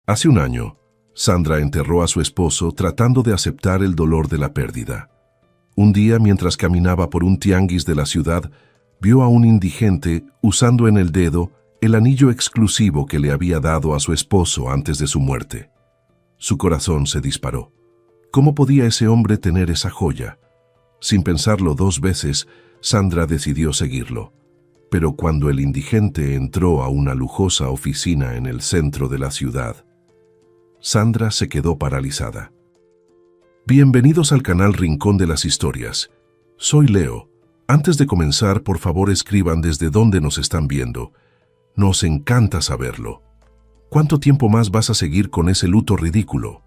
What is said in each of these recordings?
Hace un año, Sandra enterró a su esposo tratando de aceptar el dolor de la pérdida. Un día, mientras caminaba por un tianguis de la ciudad, vio a un indigente usando en el dedo el anillo exclusivo que le había dado a su esposo antes de su muerte. Su corazón se disparó. ¿Cómo podía ese hombre tener esa joya? Sin pensarlo dos veces, Sandra decidió seguirlo. Pero cuando el indigente entró a una lujosa oficina en el centro de la ciudad, Sandra se quedó paralizada. Bienvenidos al canal Rincón de las Historias. Soy Leo. Antes de comenzar, por favor escriban desde dónde nos están viendo. Nos encanta saberlo. ¿Cuánto tiempo más vas a seguir con ese luto ridículo?,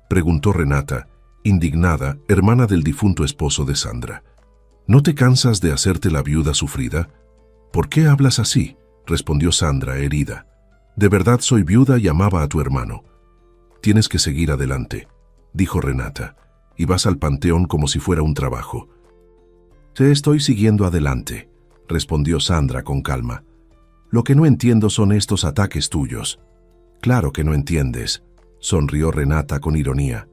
preguntó Renata, indignada, hermana del difunto esposo de Sandra. ¿No te cansas de hacerte la viuda sufrida? ¿Por qué hablas así?, respondió Sandra, herida. De verdad soy viuda y amaba a tu hermano. Tienes que seguir adelante, dijo Renata, y vas al panteón como si fuera un trabajo. Te estoy siguiendo adelante, respondió Sandra con calma. Lo que no entiendo son estos ataques tuyos. Claro que no entiendes, sonrió Renata con ironía.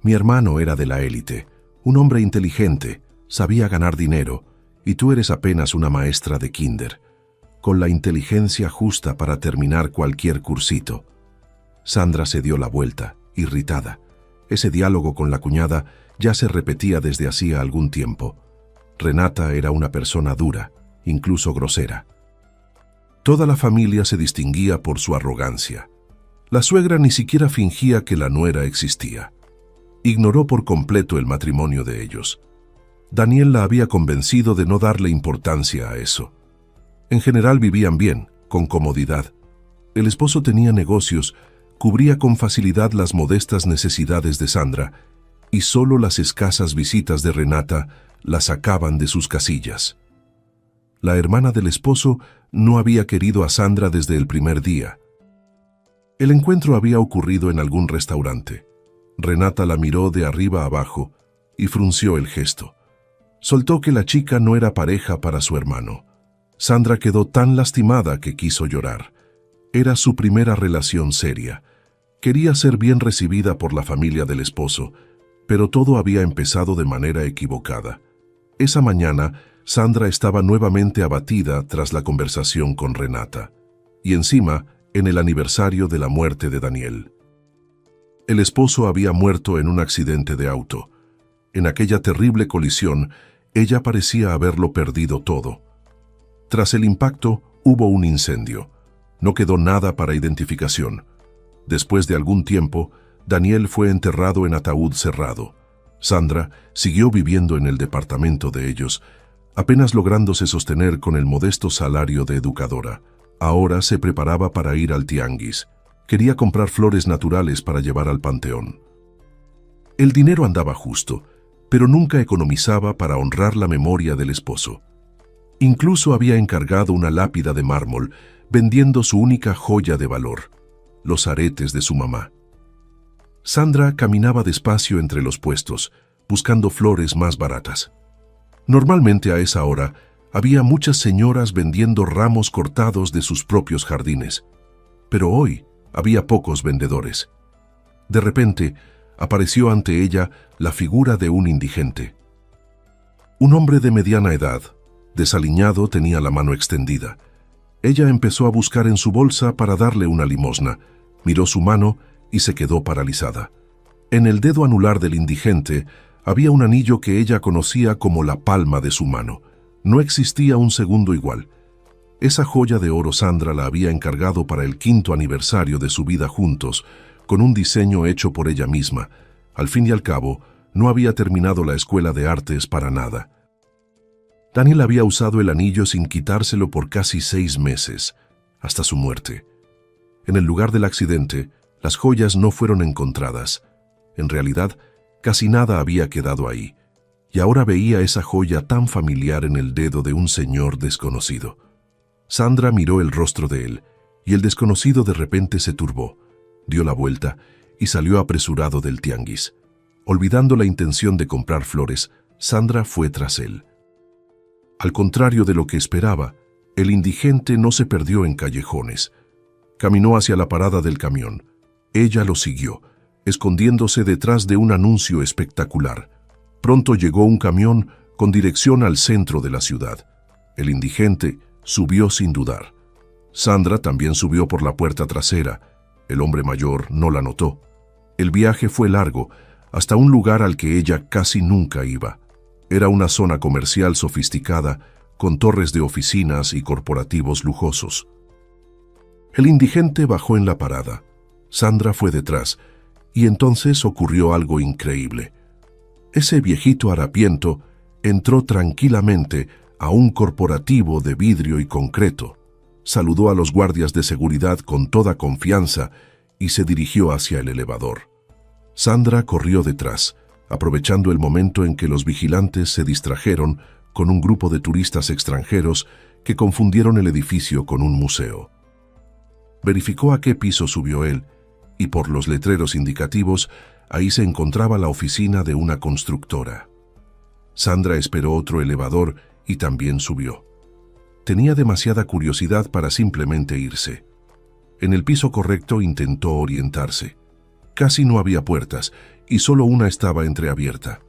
Mi hermano era de la élite, un hombre inteligente, sabía ganar dinero, y tú eres apenas una maestra de kinder, con la inteligencia justa para terminar cualquier cursito. Sandra se dio la vuelta, irritada. Ese diálogo con la cuñada ya se repetía desde hacía algún tiempo. Renata era una persona dura, incluso grosera. Toda la familia se distinguía por su arrogancia. La suegra ni siquiera fingía que la nuera existía. Ignoró por completo el matrimonio de ellos. Daniel la había convencido de no darle importancia a eso. En general vivían bien, con comodidad. El esposo tenía negocios, cubría con facilidad las modestas necesidades de Sandra, y solo las escasas visitas de Renata la sacaban de sus casillas. La hermana del esposo no había querido a Sandra desde el primer día. El encuentro había ocurrido en algún restaurante. Renata la miró de arriba abajo y frunció el gesto. Soltó que la chica no era pareja para su hermano. Sandra quedó tan lastimada que quiso llorar. Era su primera relación seria. Quería ser bien recibida por la familia del esposo, pero todo había empezado de manera equivocada. Esa mañana, Sandra estaba nuevamente abatida tras la conversación con Renata, y encima, en el aniversario de la muerte de Daniel. El esposo había muerto en un accidente de auto. En aquella terrible colisión, ella parecía haberlo perdido todo. Tras el impacto, hubo un incendio. No quedó nada para identificación. Después de algún tiempo, Daniel fue enterrado en ataúd cerrado. Sandra siguió viviendo en el departamento de ellos, apenas lográndose sostener con el modesto salario de educadora. Ahora se preparaba para ir al tianguis. Quería comprar flores naturales para llevar al panteón. El dinero andaba justo, pero nunca economizaba para honrar la memoria del esposo. Incluso había encargado una lápida de mármol, vendiendo su única joya de valor, los aretes de su mamá. Sandra caminaba despacio entre los puestos, buscando flores más baratas. Normalmente a esa hora había muchas señoras vendiendo ramos cortados de sus propios jardines, pero hoy había pocos vendedores. De repente, apareció ante ella la figura de un indigente. Un hombre de mediana edad, desaliñado, tenía la mano extendida. Ella empezó a buscar en su bolsa para darle una limosna, miró su mano y se quedó paralizada. En el dedo anular del indigente había un anillo que ella conocía como la palma de su mano. No existía un segundo igual. Esa joya de oro Sandra la había encargado para el 5º aniversario de su vida juntos, con un diseño hecho por ella misma. Al fin y al cabo, no había terminado la escuela de artes para nada. Daniel había usado el anillo sin quitárselo por casi 6 meses, hasta su muerte. En el lugar del accidente, las joyas no fueron encontradas. En realidad, casi nada había quedado ahí, y ahora veía esa joya tan familiar en el dedo de un señor desconocido. Sandra miró el rostro de él, y el desconocido de repente se turbó, dio la vuelta y salió apresurado del tianguis. Olvidando la intención de comprar flores, Sandra fue tras él. Al contrario de lo que esperaba, el indigente no se perdió en callejones. Caminó hacia la parada del camión. Ella lo siguió, escondiéndose detrás de un anuncio espectacular. Pronto llegó un camión con dirección al centro de la ciudad. El indigente subió sin dudar. Sandra también subió por la puerta trasera. El hombre mayor no la notó. El viaje fue largo, hasta un lugar al que ella casi nunca iba. Era una zona comercial sofisticada, con torres de oficinas y corporativos lujosos. El indigente bajó en la parada. Sandra fue detrás, y entonces ocurrió algo increíble. Ese viejito harapiento entró tranquilamente a un corporativo de vidrio y concreto, saludó a los guardias de seguridad con toda confianza y se dirigió hacia el elevador. Sandra corrió detrás, aprovechando el momento en que los vigilantes se distrajeron con un grupo de turistas extranjeros que confundieron el edificio con un museo. Verificó a qué piso subió él, y por los letreros indicativos, ahí se encontraba la oficina de una constructora. Sandra esperó otro elevador y también subió. Tenía demasiada curiosidad para simplemente irse. En el piso correcto intentó orientarse. Casi no había puertas y solo una estaba entreabierta.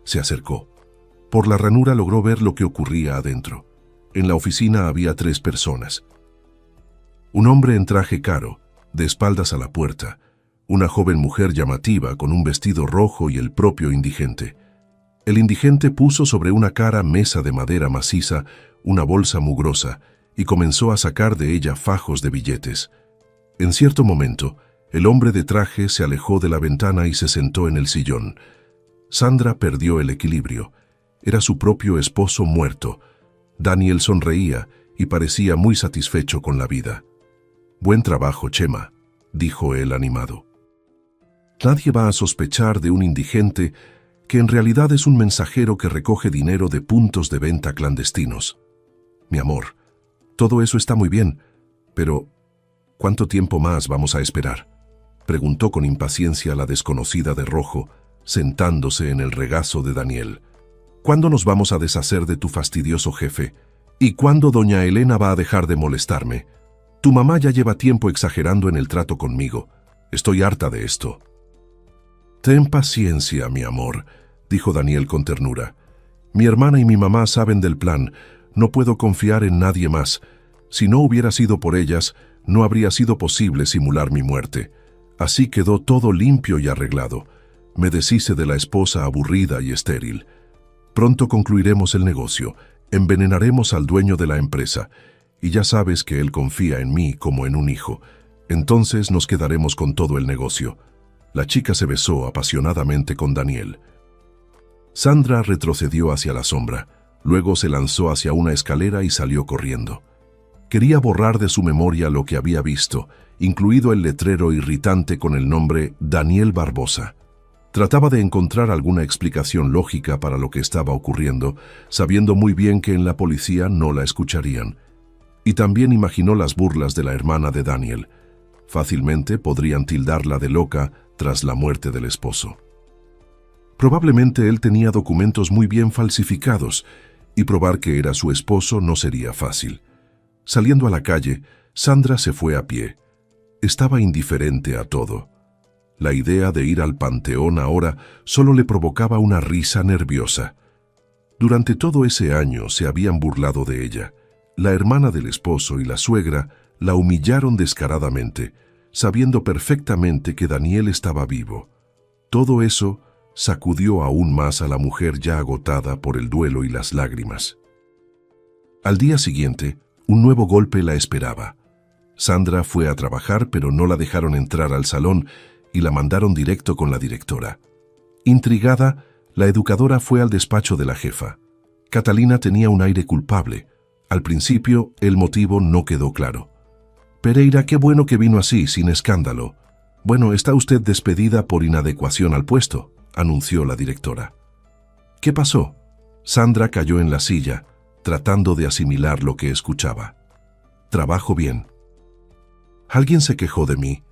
Se acercó. Por la ranura logró ver lo que ocurría adentro. En la oficina había 3 personas. Un hombre en traje caro, de espaldas a la puerta, una joven mujer llamativa con un vestido rojo y el propio indigente. El indigente puso sobre una cara mesa de madera maciza una bolsa mugrosa y comenzó a sacar de ella fajos de billetes. En cierto momento, el hombre de traje se alejó de la ventana y se sentó en el sillón. Sandra perdió el equilibrio. Era su propio esposo muerto. Daniel sonreía y parecía muy satisfecho con la vida. «Buen trabajo, Chema», dijo él animado. Nadie va a sospechar de un indigente que en realidad es un mensajero que recoge dinero de puntos de venta clandestinos. Mi amor, todo eso está muy bien, pero ¿cuánto tiempo más vamos a esperar?, preguntó con impaciencia la desconocida de rojo, sentándose en el regazo de Daniel. ¿Cuándo nos vamos a deshacer de tu fastidioso jefe? ¿Y cuándo doña Elena va a dejar de molestarme? Tu mamá ya lleva tiempo exagerando en el trato conmigo. Estoy harta de esto. Ten paciencia, mi amor, dijo Daniel con ternura. Mi hermana y mi mamá saben del plan. No puedo confiar en nadie más. Si no hubiera sido por ellas, no habría sido posible simular mi muerte. Así quedó todo limpio y arreglado. Me deshice de la esposa aburrida y estéril. Pronto concluiremos el negocio. Envenenaremos al dueño de la empresa. Y ya sabes que él confía en mí como en un hijo. Entonces nos quedaremos con todo el negocio. La chica se besó apasionadamente con Daniel. Sandra retrocedió hacia la sombra. Luego se lanzó hacia una escalera y salió corriendo. Quería borrar de su memoria lo que había visto, incluido el letrero irritante con el nombre Daniel Barbosa. Trataba de encontrar alguna explicación lógica para lo que estaba ocurriendo, sabiendo muy bien que en la policía no la escucharían. Y también imaginó las burlas de la hermana de Daniel. Fácilmente podrían tildarla de loca tras la muerte del esposo. Probablemente él tenía documentos muy bien falsificados, y probar que era su esposo no sería fácil. Saliendo a la calle, Sandra se fue a pie. Estaba indiferente a todo. La idea de ir al panteón ahora solo le provocaba una risa nerviosa. Durante todo ese año se habían burlado de ella. La hermana del esposo y la suegra la humillaron descaradamente, sabiendo perfectamente que Daniel estaba vivo. Todo eso sacudió aún más a la mujer ya agotada por el duelo y las lágrimas. Al día siguiente, un nuevo golpe la esperaba. Sandra fue a trabajar, pero no la dejaron entrar al salón y la mandaron directo con la directora. Intrigada, la educadora fue al despacho de la jefa. Catalina tenía un aire culpable. Al principio, el motivo no quedó claro. «Pereira, qué bueno que vino así, sin escándalo. Bueno, está usted despedida por inadecuación al puesto», anunció la directora. «¿Qué pasó?». Sandra cayó en la silla, tratando de asimilar lo que escuchaba. «Trabajo bien». «Alguien se quejó de mí.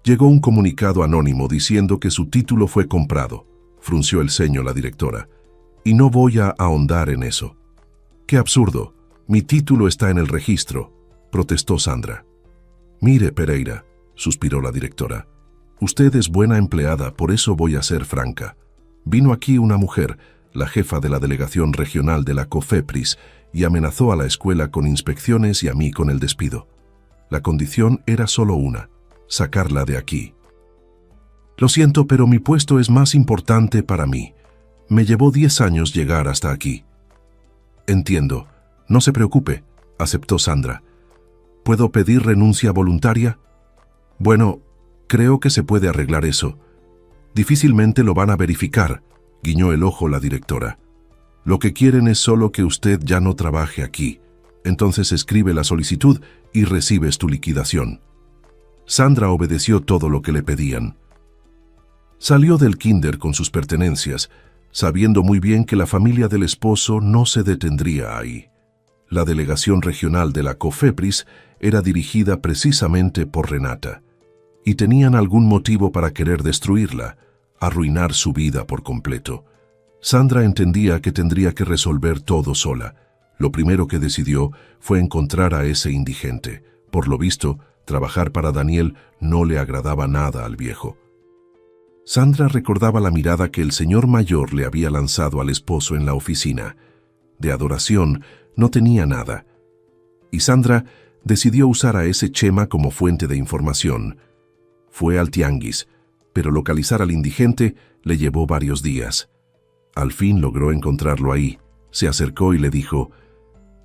Llegó un comunicado anónimo diciendo que su título fue comprado», frunció el ceño la directora. «Y no voy a ahondar en eso». «Qué absurdo. Mi título está en el registro», protestó Sandra. «Mire, Pereira», suspiró la directora, Usted es buena empleada, por eso voy a ser franca. Vino aquí una mujer, la jefa de la delegación regional de la COFEPRIS, y amenazó a la escuela con inspecciones y a mí con el despido. La condición era solo una: sacarla de aquí. Lo siento, pero mi puesto es más importante para mí. Me llevó 10 años llegar hasta aquí. Entiendo. No se preocupe, aceptó Sandra. ¿Puedo pedir renuncia voluntaria? Bueno, creo que se puede arreglar eso. Difícilmente lo van a verificar, guiñó el ojo la directora. Lo que quieren es solo que usted ya no trabaje aquí. Entonces escribe la solicitud y recibes tu liquidación. Sandra obedeció todo lo que le pedían. Salió del kinder con sus pertenencias, sabiendo muy bien que la familia del esposo no se detendría ahí. La delegación regional de la COFEPRIS era dirigida precisamente por Renata, y tenían algún motivo para querer destruirla, arruinar su vida por completo. Sandra entendía que tendría que resolver todo sola. Lo primero que decidió fue encontrar a ese indigente. Por lo visto, trabajar para Daniel no le agradaba nada al viejo. Sandra recordaba la mirada que el señor mayor le había lanzado al esposo en la oficina. De adoración no tenía nada. Y Sandra decidió usar a ese Chema como fuente de información. Fue al tianguis, pero localizar al indigente le llevó varios días. Al fin logró encontrarlo ahí. Se acercó y le dijo: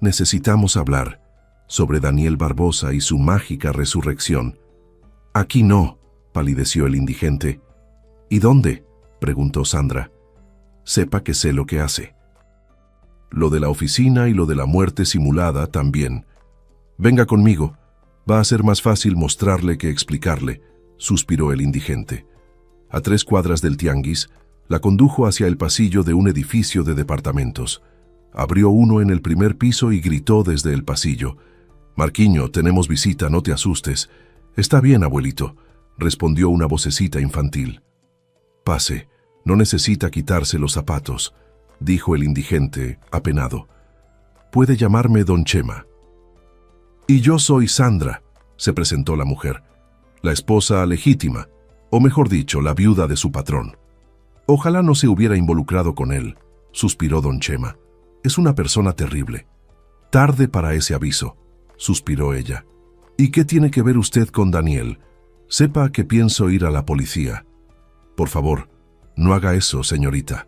«Necesitamos hablar sobre Daniel Barbosa y su mágica resurrección». «Aquí no», palideció el indigente. «¿Y dónde?», preguntó Sandra. «Sepa que sé lo que hace. Lo de la oficina y lo de la muerte simulada también. Venga conmigo, va a ser más fácil mostrarle que explicarle», suspiró el indigente. A 3 cuadras del tianguis, la condujo hacia el pasillo de un edificio de departamentos. Abrió uno en el primer piso y gritó desde el pasillo: «Marquiño, tenemos visita, no te asustes». «Está bien, abuelito», respondió una vocecita infantil. «Pase, no necesita quitarse los zapatos», dijo el indigente, apenado. «Puede llamarme don Chema». «Y yo soy Sandra», se presentó la mujer, «la esposa legítima, o mejor dicho, la viuda de su patrón». «Ojalá no se hubiera involucrado con él», suspiró don Chema. «Es una persona terrible». «Tarde para ese aviso», suspiró ella. «¿Y qué tiene que ver usted con Daniel? Sepa que pienso ir a la policía». «Por favor, no haga eso, señorita».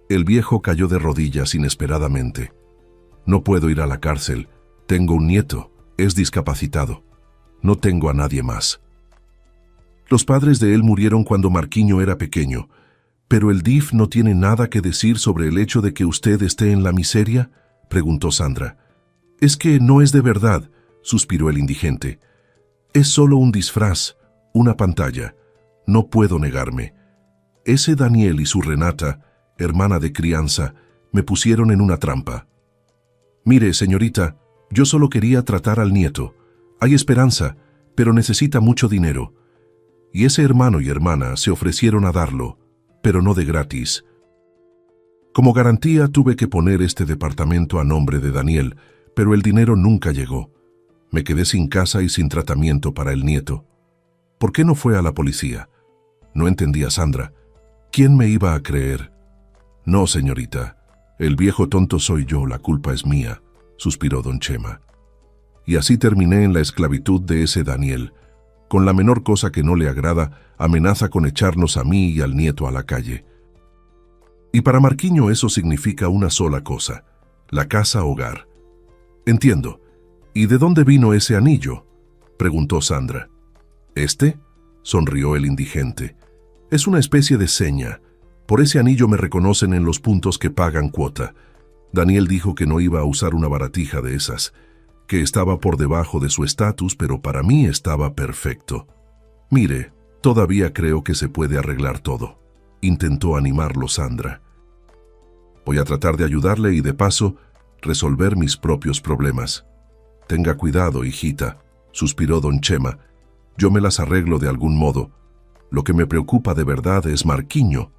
El viejo cayó de rodillas inesperadamente. «No puedo ir a la cárcel. Tengo un nieto, es discapacitado. No tengo a nadie más». Los padres de él murieron cuando Marquiño era pequeño. «¿Pero el DIF no tiene nada que decir sobre el hecho de que usted esté en la miseria?», preguntó Sandra. «Es que no es de verdad», suspiró el indigente. «Es solo un disfraz, una pantalla. No puedo negarme. Ese Daniel y su Renata, hermana de crianza, me pusieron en una trampa. Mire, señorita, yo solo quería tratar al nieto. Hay esperanza, pero necesita mucho dinero. Y ese hermano y hermana se ofrecieron a darlo, pero no de gratis. Como garantía tuve que poner este departamento a nombre de Daniel, pero el dinero nunca llegó. Me quedé sin casa y sin tratamiento para el nieto. ¿Por qué no fue a la policía?». No entendía Sandra. ¿Quién me iba a creer? «No, señorita. El viejo tonto soy yo, la culpa es mía», suspiró don Chema. «Y así terminé en la esclavitud de ese Daniel. Con la menor cosa que no le agrada, amenaza con echarnos a mí y al nieto a la calle. Y para Marquiño eso significa una sola cosa: la casa-hogar». «Entiendo. ¿Y de dónde vino ese anillo?», preguntó Sandra. «¿Este?», sonrió el indigente. «Es una especie de seña. Por ese anillo me reconocen en los puntos que pagan cuota. Daniel dijo que no iba a usar una baratija de esas, que estaba por debajo de su estatus, pero para mí estaba perfecto. Mire, todavía creo que se puede arreglar todo», intentó animarlo Sandra. «Voy a tratar de ayudarle y de paso resolver mis propios problemas». «Tenga cuidado, hijita», suspiró don Chema. «Yo me las arreglo de algún modo. Lo que me preocupa de verdad es Marquiño».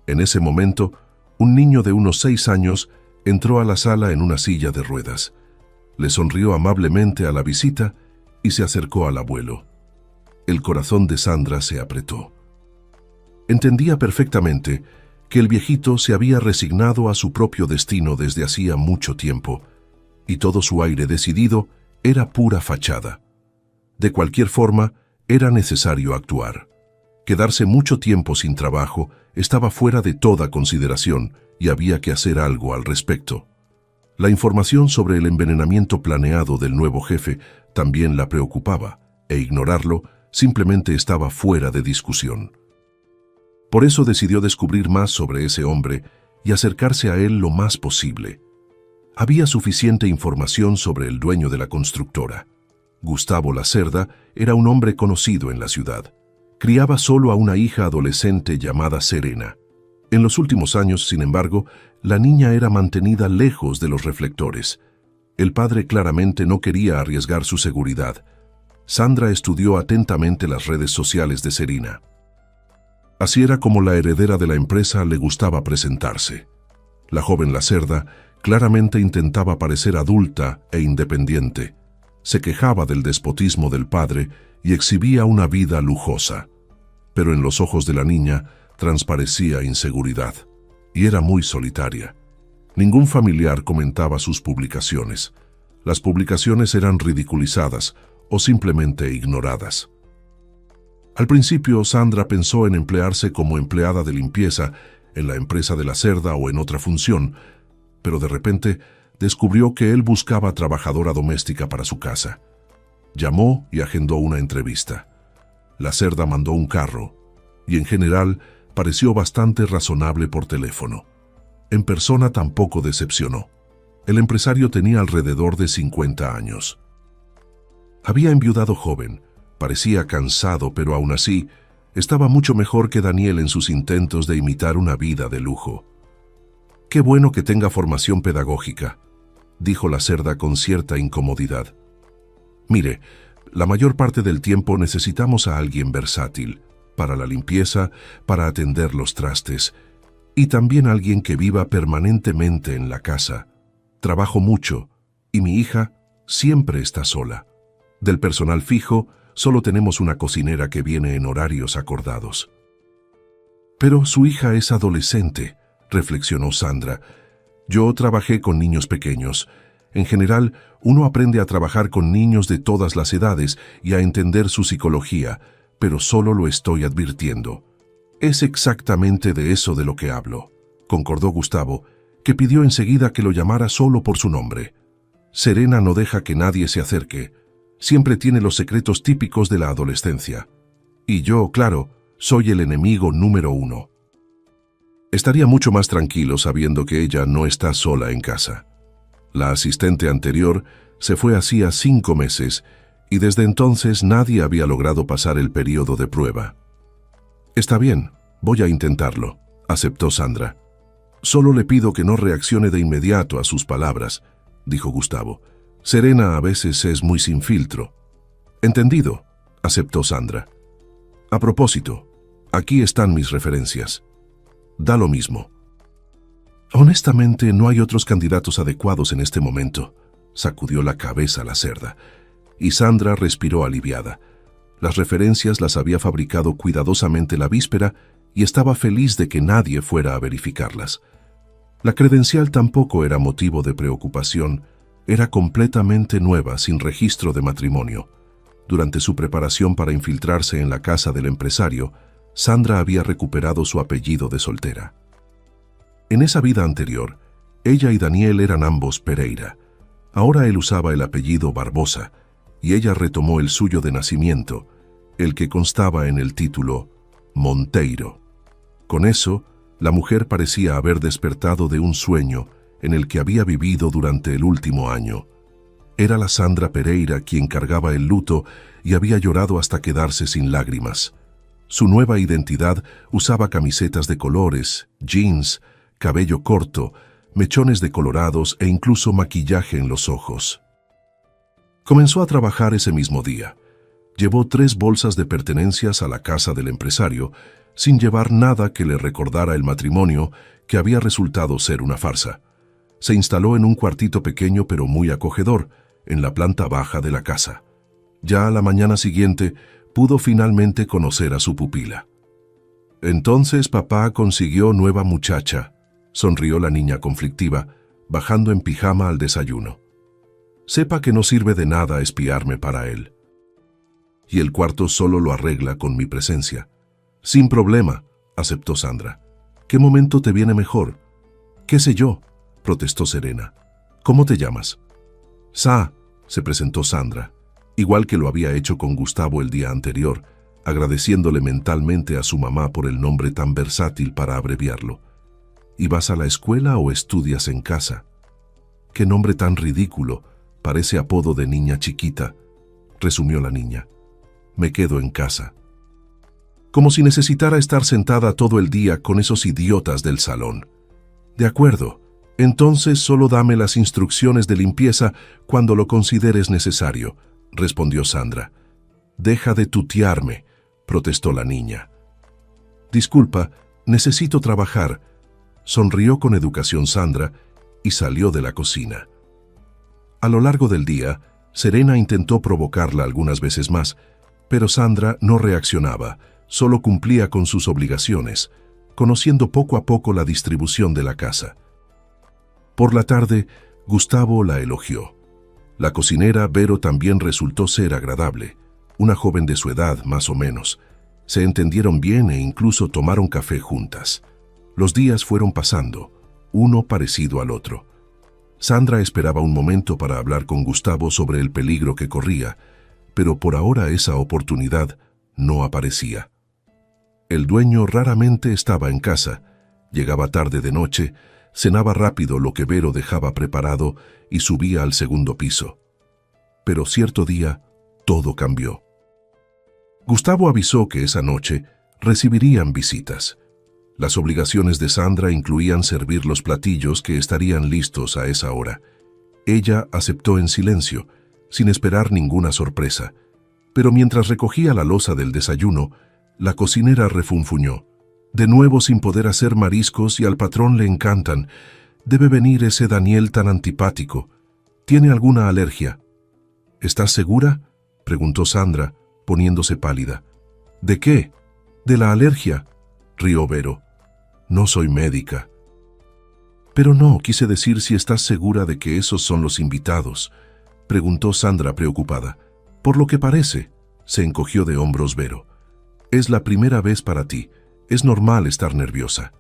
En ese momento, un niño de unos 6 años entró a la sala en una silla de ruedas. Le sonrió amablemente a la visita y se acercó al abuelo. El corazón de Sandra se apretó. Entendía perfectamente que el viejito se había resignado a su propio destino desde hacía mucho tiempo, y todo su aire decidido era pura fachada. De cualquier forma, era necesario actuar. Quedarse mucho tiempo sin trabajo estaba fuera de toda consideración y había que hacer algo al respecto. La información sobre el envenenamiento planeado del nuevo jefe también la preocupaba, e ignorarlo simplemente estaba fuera de discusión. Por eso decidió descubrir más sobre ese hombre y acercarse a él lo más posible. Había suficiente información sobre el dueño de la constructora. Gustavo Lacerda era un hombre conocido en la ciudad. Criaba solo a una hija adolescente llamada Serena. En los últimos años, sin embargo, la niña era mantenida lejos de los reflectores. El padre claramente no quería arriesgar su seguridad. Sandra estudió atentamente las redes sociales de Serena. Así era como la heredera de la empresa le gustaba presentarse. La joven Lacerda claramente intentaba parecer adulta e independiente. Se quejaba del despotismo del padre y exhibía una vida lujosa. Pero en los ojos de la niña transparecía inseguridad, y era muy solitaria. Ningún familiar comentaba sus publicaciones. Las publicaciones eran ridiculizadas o simplemente ignoradas. Al principio, Sandra pensó en emplearse como empleada de limpieza en la empresa de Lacerda o en otra función, pero de repente descubrió que él buscaba trabajadora doméstica para su casa. Llamó y agendó una entrevista. Lacerda mandó un carro, y en general pareció bastante razonable por teléfono. En persona tampoco decepcionó. El empresario tenía alrededor de 50 años. Había enviudado joven, parecía cansado, pero aún así estaba mucho mejor que Daniel en sus intentos de imitar una vida de lujo. «Qué bueno que tenga formación pedagógica», dijo Lacerda con cierta incomodidad. «Mire, la mayor parte del tiempo necesitamos a alguien versátil, para la limpieza, para atender los trastes, y también alguien que viva permanentemente en la casa. Trabajo mucho, y mi hija siempre está sola. Del personal fijo, solo tenemos una cocinera que viene en horarios acordados». «Pero su hija es adolescente», reflexionó Sandra. «Yo trabajé con niños pequeños. En general, uno aprende a trabajar con niños de todas las edades y a entender su psicología, pero solo lo estoy advirtiendo. Es exactamente de eso de lo que hablo», concordó Gustavo, que pidió enseguida que lo llamara solo por su nombre. «Serena no deja que nadie se acerque. Siempre tiene los secretos típicos de la adolescencia. Y yo, claro, soy el enemigo número 1. Estaría mucho más tranquilo sabiendo que ella no está sola en casa. La asistente anterior se fue hacía 5 meses y desde entonces nadie había logrado pasar el periodo de prueba». «Está bien, voy a intentarlo», aceptó Sandra. «Solo le pido que no reaccione de inmediato a sus palabras», dijo Gustavo. «Serena a veces es muy sin filtro». «Entendido», aceptó Sandra. «A propósito, aquí están mis referencias. Da lo mismo». «Honestamente, no hay otros candidatos adecuados en este momento», sacudió la cabeza Lacerda, y Sandra respiró aliviada. Las referencias las había fabricado cuidadosamente la víspera y estaba feliz de que nadie fuera a verificarlas. La credencial tampoco era motivo de preocupación, era completamente nueva, sin registro de matrimonio. Durante su preparación para infiltrarse en la casa del empresario, Sandra había recuperado su apellido de soltera. En esa vida anterior, ella y Daniel eran ambos Pereira. Ahora él usaba el apellido Barbosa, y ella retomó el suyo de nacimiento, el que constaba en el título Monteiro. Con eso, la mujer parecía haber despertado de un sueño en el que había vivido durante el último año. Era la Sandra Pereira quien cargaba el luto y había llorado hasta quedarse sin lágrimas. Su nueva identidad usaba camisetas de colores, jeans, cabello corto, mechones decolorados e incluso maquillaje en los ojos. Comenzó a trabajar ese mismo día. Llevó 3 bolsas de pertenencias a la casa del empresario, sin llevar nada que le recordara el matrimonio, que había resultado ser una farsa. Se instaló en un cuartito pequeño pero muy acogedor, en la planta baja de la casa. Ya a la mañana siguiente, pudo finalmente conocer a su pupila. Entonces papá consiguió nueva muchacha, sonrió la niña conflictiva, bajando en pijama al desayuno. Sepa que no sirve de nada espiarme para él. Y el cuarto solo lo arregla con mi presencia. Sin problema, aceptó Sandra. ¿Qué momento te viene mejor? ¿Qué sé yo?, protestó Serena. ¿Cómo te llamas? Sa, se presentó Sandra, igual que lo había hecho con Gustavo el día anterior, agradeciéndole mentalmente a su mamá por el nombre tan versátil para abreviarlo. ¿Y vas a la escuela o estudias en casa? Qué nombre tan ridículo, parece apodo de niña chiquita, resumió la niña. Me quedo en casa. Como si necesitara estar sentada todo el día con esos idiotas del salón. De acuerdo, entonces solo dame las instrucciones de limpieza cuando lo consideres necesario, respondió Sandra. Deja de tutearme, protestó la niña. Disculpa, necesito trabajar, sonrió con educación Sandra y salió de la cocina. A lo largo del día, Serena intentó provocarla algunas veces más, pero Sandra no reaccionaba, solo cumplía con sus obligaciones, conociendo poco a poco la distribución de la casa. Por la tarde, Gustavo la elogió. La cocinera Vero también resultó ser agradable, una joven de su edad más o menos. Se entendieron bien e incluso tomaron café juntas. Los días fueron pasando, uno parecido al otro. Sandra esperaba un momento para hablar con Gustavo sobre el peligro que corría, pero por ahora esa oportunidad no aparecía. El dueño raramente estaba en casa, llegaba tarde de noche, cenaba rápido lo que Vero dejaba preparado y subía al segundo piso. Pero cierto día, todo cambió. Gustavo avisó que esa noche recibirían visitas. Las obligaciones de Sandra incluían servir los platillos que estarían listos a esa hora. Ella aceptó en silencio, sin esperar ninguna sorpresa, pero mientras recogía la loza del desayuno, la cocinera refunfuñó. De nuevo sin poder hacer mariscos y al patrón le encantan. Debe venir ese Daniel tan antipático. ¿Tiene alguna alergia? ¿Estás segura?, preguntó Sandra, poniéndose pálida. ¿De qué? De la alergia, rió Vero. No soy médica. Pero no, quise decir si estás segura de que esos son los invitados, preguntó Sandra preocupada. Por lo que parece, se encogió de hombros Vero. Es la primera vez para ti. Es normal estar nerviosa.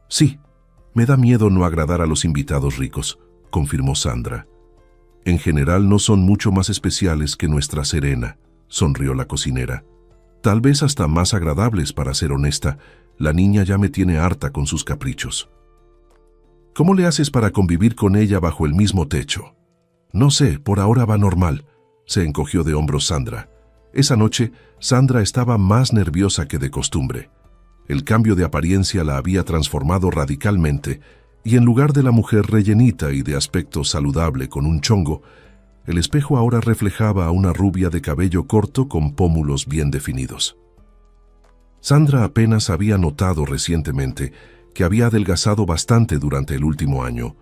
Sí, me da miedo no agradar a los invitados ricos, confirmó Sandra. En general no son mucho más especiales que nuestra Serena, sonrió la cocinera. Tal vez hasta más agradables, para ser honesta. La niña ya me tiene harta con sus caprichos. ¿Cómo le haces para convivir con ella bajo el mismo techo? No sé, por ahora va normal, se encogió de hombros Sandra. Esa noche, Sandra estaba más nerviosa que de costumbre. El cambio de apariencia la había transformado radicalmente, y en lugar de la mujer rellenita y de aspecto saludable con un chongo, el espejo ahora reflejaba a una rubia de cabello corto con pómulos bien definidos. Sandra apenas había notado recientemente que había adelgazado bastante durante el último año,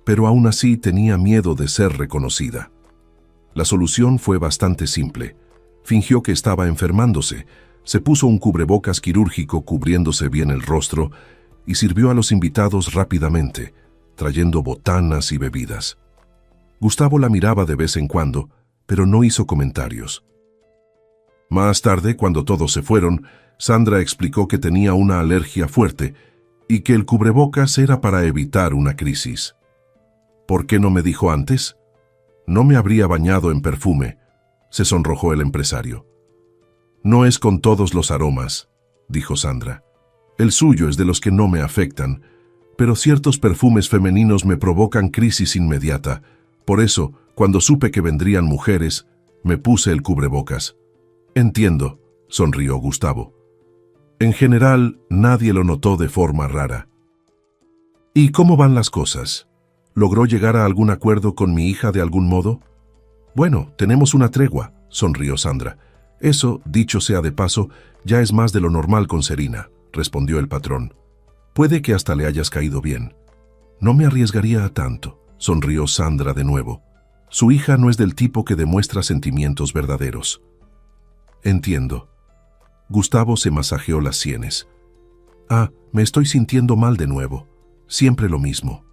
pero aún así tenía miedo de ser reconocida. La solución fue bastante simple. Fingió que estaba enfermándose, se puso un cubrebocas quirúrgico cubriéndose bien el rostro y sirvió a los invitados rápidamente, trayendo botanas y bebidas. Gustavo la miraba de vez en cuando, pero no hizo comentarios. Más tarde, cuando todos se fueron, Sandra explicó que tenía una alergia fuerte y que el cubrebocas era para evitar una crisis. ¿Por qué no me dijo antes? No me habría bañado en perfume, se sonrojó el empresario. No es con todos los aromas, dijo Sandra. El suyo es de los que no me afectan, pero ciertos perfumes femeninos me provocan crisis inmediata. Por eso, cuando supe que vendrían mujeres, me puse el cubrebocas. Entiendo, sonrió Gustavo. En general, nadie lo notó de forma rara. ¿Y cómo van las cosas? ¿Logró llegar a algún acuerdo con mi hija de algún modo? Bueno, tenemos una tregua, sonrió Sandra. Eso, dicho sea de paso, ya es más de lo normal con Serena, respondió el patrón. Puede que hasta le hayas caído bien. No me arriesgaría a tanto, sonrió Sandra de nuevo. Su hija no es del tipo que demuestra sentimientos verdaderos. Entiendo. Gustavo se masajeó las sienes. Me estoy sintiendo mal de nuevo. Siempre lo mismo.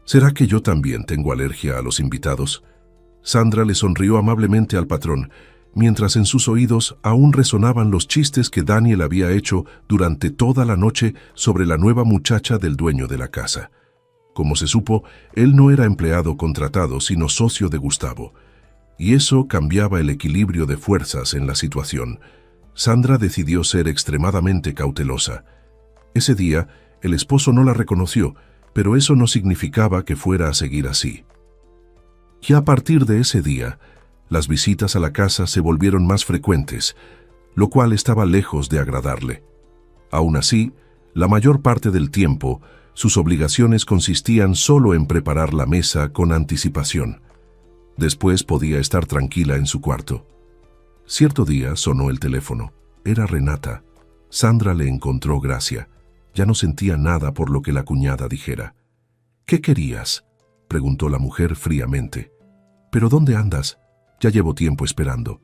¿Será que yo también tengo alergia a los invitados? Sandra le sonrió amablemente al patrón, mientras en sus oídos aún resonaban los chistes que Daniel había hecho durante toda la noche sobre la nueva muchacha del dueño de la casa. Como se supo, él no era empleado contratado, sino socio de Gustavo, y eso cambiaba el equilibrio de fuerzas en la situación. Sandra decidió ser extremadamente cautelosa. Ese día, el esposo no la reconoció, pero eso no significaba que fuera a seguir así. Y a partir de ese día, las visitas a la casa se volvieron más frecuentes, lo cual estaba lejos de agradarle. Aún así, la mayor parte del tiempo, sus obligaciones consistían solo en preparar la mesa con anticipación. Después podía estar tranquila en su cuarto. Cierto día sonó el teléfono. Era Renata. Sandra le encontró gracia. Ya no sentía nada por lo que la cuñada dijera. «¿Qué querías?», preguntó la mujer fríamente. «¿Pero dónde andas? Ya llevo tiempo esperando».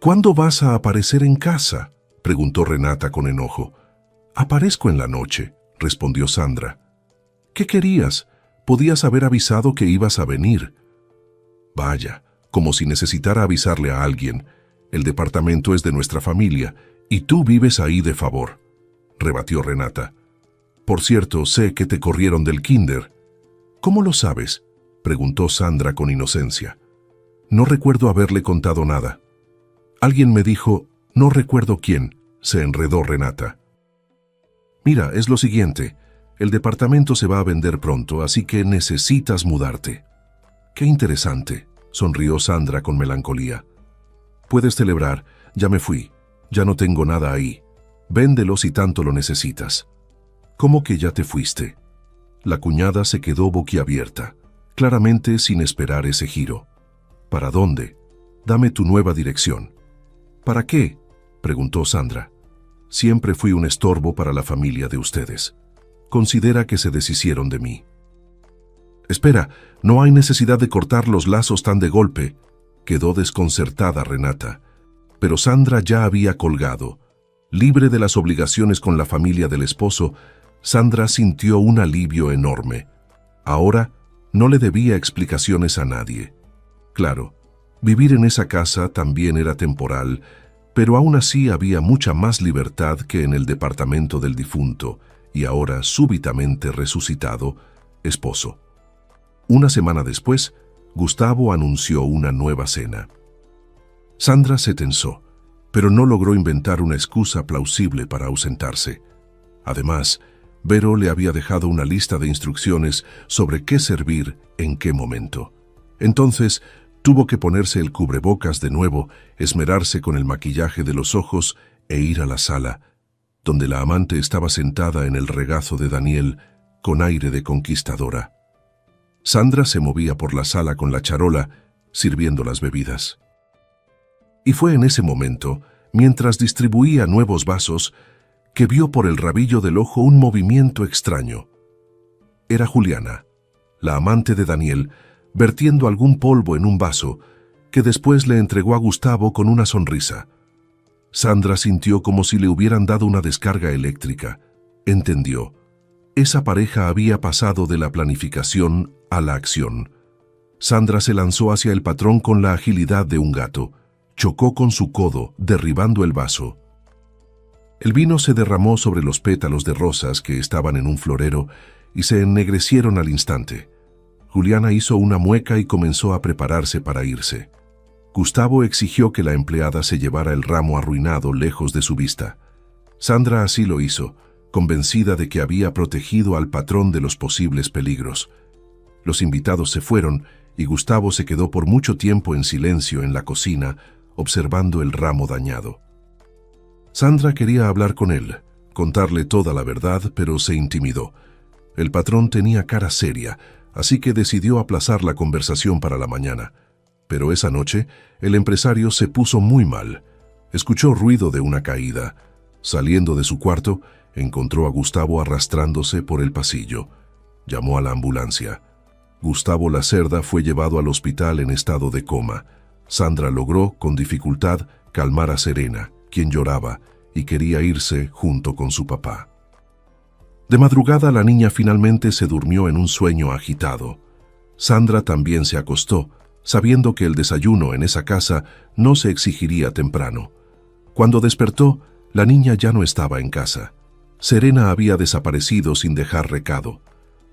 «¿Cuándo vas a aparecer en casa?», preguntó Renata con enojo. «Aparezco en la noche», respondió Sandra. «¿Qué querías? Podías haber avisado que ibas a venir». «Vaya, como si necesitara avisarle a alguien. El departamento es de nuestra familia y tú vives ahí de favor», rebatió Renata. «Por cierto, sé que te corrieron del kinder». «¿Cómo lo sabes?», preguntó Sandra con inocencia. «No recuerdo haberle contado nada». «Alguien me dijo, no recuerdo quién», se enredó Renata. «Mira, es lo siguiente. El departamento se va a vender pronto, así que necesitas mudarte». «Qué interesante», sonrió Sandra con melancolía. «Puedes celebrar, ya me fui, ya no tengo nada ahí. Véndelo si tanto lo necesitas». «¿Cómo que ya te fuiste?». La cuñada se quedó boquiabierta, claramente sin esperar ese giro. «¿Para dónde? Dame tu nueva dirección». «¿Para qué?», preguntó Sandra. «Siempre fui un estorbo para la familia de ustedes. Considera que se deshicieron de mí». «Espera, no hay necesidad de cortar los lazos tan de golpe», quedó desconcertada Renata. Pero Sandra ya había colgado. Libre de las obligaciones con la familia del esposo, Sandra sintió un alivio enorme. Ahora no le debía explicaciones a nadie. Claro, vivir en esa casa también era temporal, pero aún así había mucha más libertad que en el departamento del difunto y ahora súbitamente resucitado esposo. Una semana después, Gustavo anunció una nueva cena. Sandra se tensó, pero no logró inventar una excusa plausible para ausentarse. Además, Vero le había dejado una lista de instrucciones sobre qué servir en qué momento. Entonces, tuvo que ponerse el cubrebocas de nuevo, esmerarse con el maquillaje de los ojos e ir a la sala, donde la amante estaba sentada en el regazo de Daniel con aire de conquistadora. Sandra se movía por la sala con la charola, sirviendo las bebidas. Y fue en ese momento, mientras distribuía nuevos vasos, que vio por el rabillo del ojo un movimiento extraño. Era Juliana, la amante de Daniel, vertiendo algún polvo en un vaso, que después le entregó a Gustavo con una sonrisa. Sandra sintió como si le hubieran dado una descarga eléctrica. Entendió. Esa pareja había pasado de la planificación a la acción. Sandra se lanzó hacia el patrón con la agilidad de un gato. Chocó con su codo, derribando el vaso. El vino se derramó sobre los pétalos de rosas que estaban en un florero y se ennegrecieron al instante. Juliana hizo una mueca y comenzó a prepararse para irse. Gustavo exigió que la empleada se llevara el ramo arruinado lejos de su vista. Sandra así lo hizo, convencida de que había protegido al patrón de los posibles peligros. Los invitados se fueron y Gustavo se quedó por mucho tiempo en silencio en la cocina, observando el ramo dañado. Sandra quería hablar con él, contarle toda la verdad, pero se intimidó. El patrón tenía cara seria, así que decidió aplazar la conversación para la mañana. Pero esa noche, el empresario se puso muy mal. Escuchó ruido de una caída. Saliendo de su cuarto, encontró a Gustavo arrastrándose por el pasillo. Llamó a la ambulancia. Gustavo Lacerda fue llevado al hospital en estado de coma. Sandra logró, con dificultad, calmar a Serena, quien lloraba y quería irse junto con su papá. De madrugada la niña finalmente se durmió en un sueño agitado. Sandra también se acostó, sabiendo que el desayuno en esa casa no se exigiría temprano. Cuando despertó, la niña ya no estaba en casa. Serena había desaparecido sin dejar recado.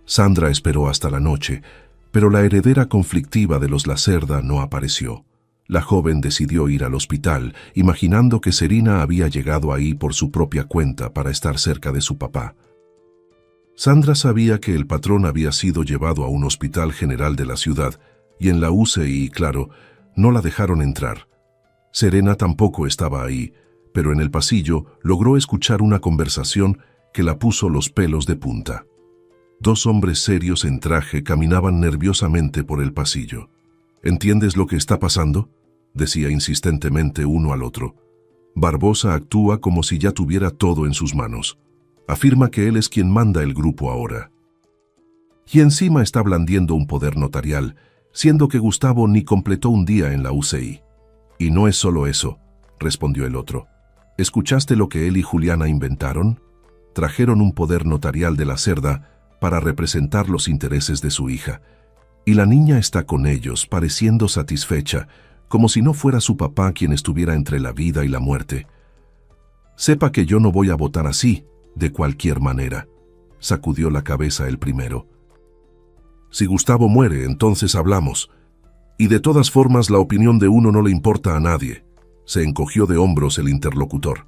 Sandra esperó hasta la noche, pero la heredera conflictiva de los Lacerda no apareció. La joven decidió ir al hospital, imaginando que Serena había llegado ahí por su propia cuenta para estar cerca de su papá. Sandra sabía que el patrón había sido llevado a un hospital general de la ciudad, y en la UCI, claro, no la dejaron entrar. Serena tampoco estaba ahí, pero en el pasillo logró escuchar una conversación que la puso los pelos de punta. Dos hombres serios en traje caminaban nerviosamente por el pasillo. ¿Entiendes lo que está pasando?, decía insistentemente uno al otro. Barbosa actúa como si ya tuviera todo en sus manos. Afirma que él es quien manda el grupo ahora. Y encima está blandiendo un poder notarial, siendo que Gustavo ni completó un día en la UCI. Y no es solo eso, respondió el otro. ¿Escuchaste lo que él y Juliana inventaron? Trajeron un poder notarial de la Cerda para representar los intereses de su hija. Y la niña está con ellos, pareciendo satisfecha, como si no fuera su papá quien estuviera entre la vida y la muerte. Sepa que yo no voy a votar así, de cualquier manera, sacudió la cabeza el primero. Si Gustavo muere, entonces hablamos. Y de todas formas la opinión de uno no le importa a nadie, se encogió de hombros el interlocutor.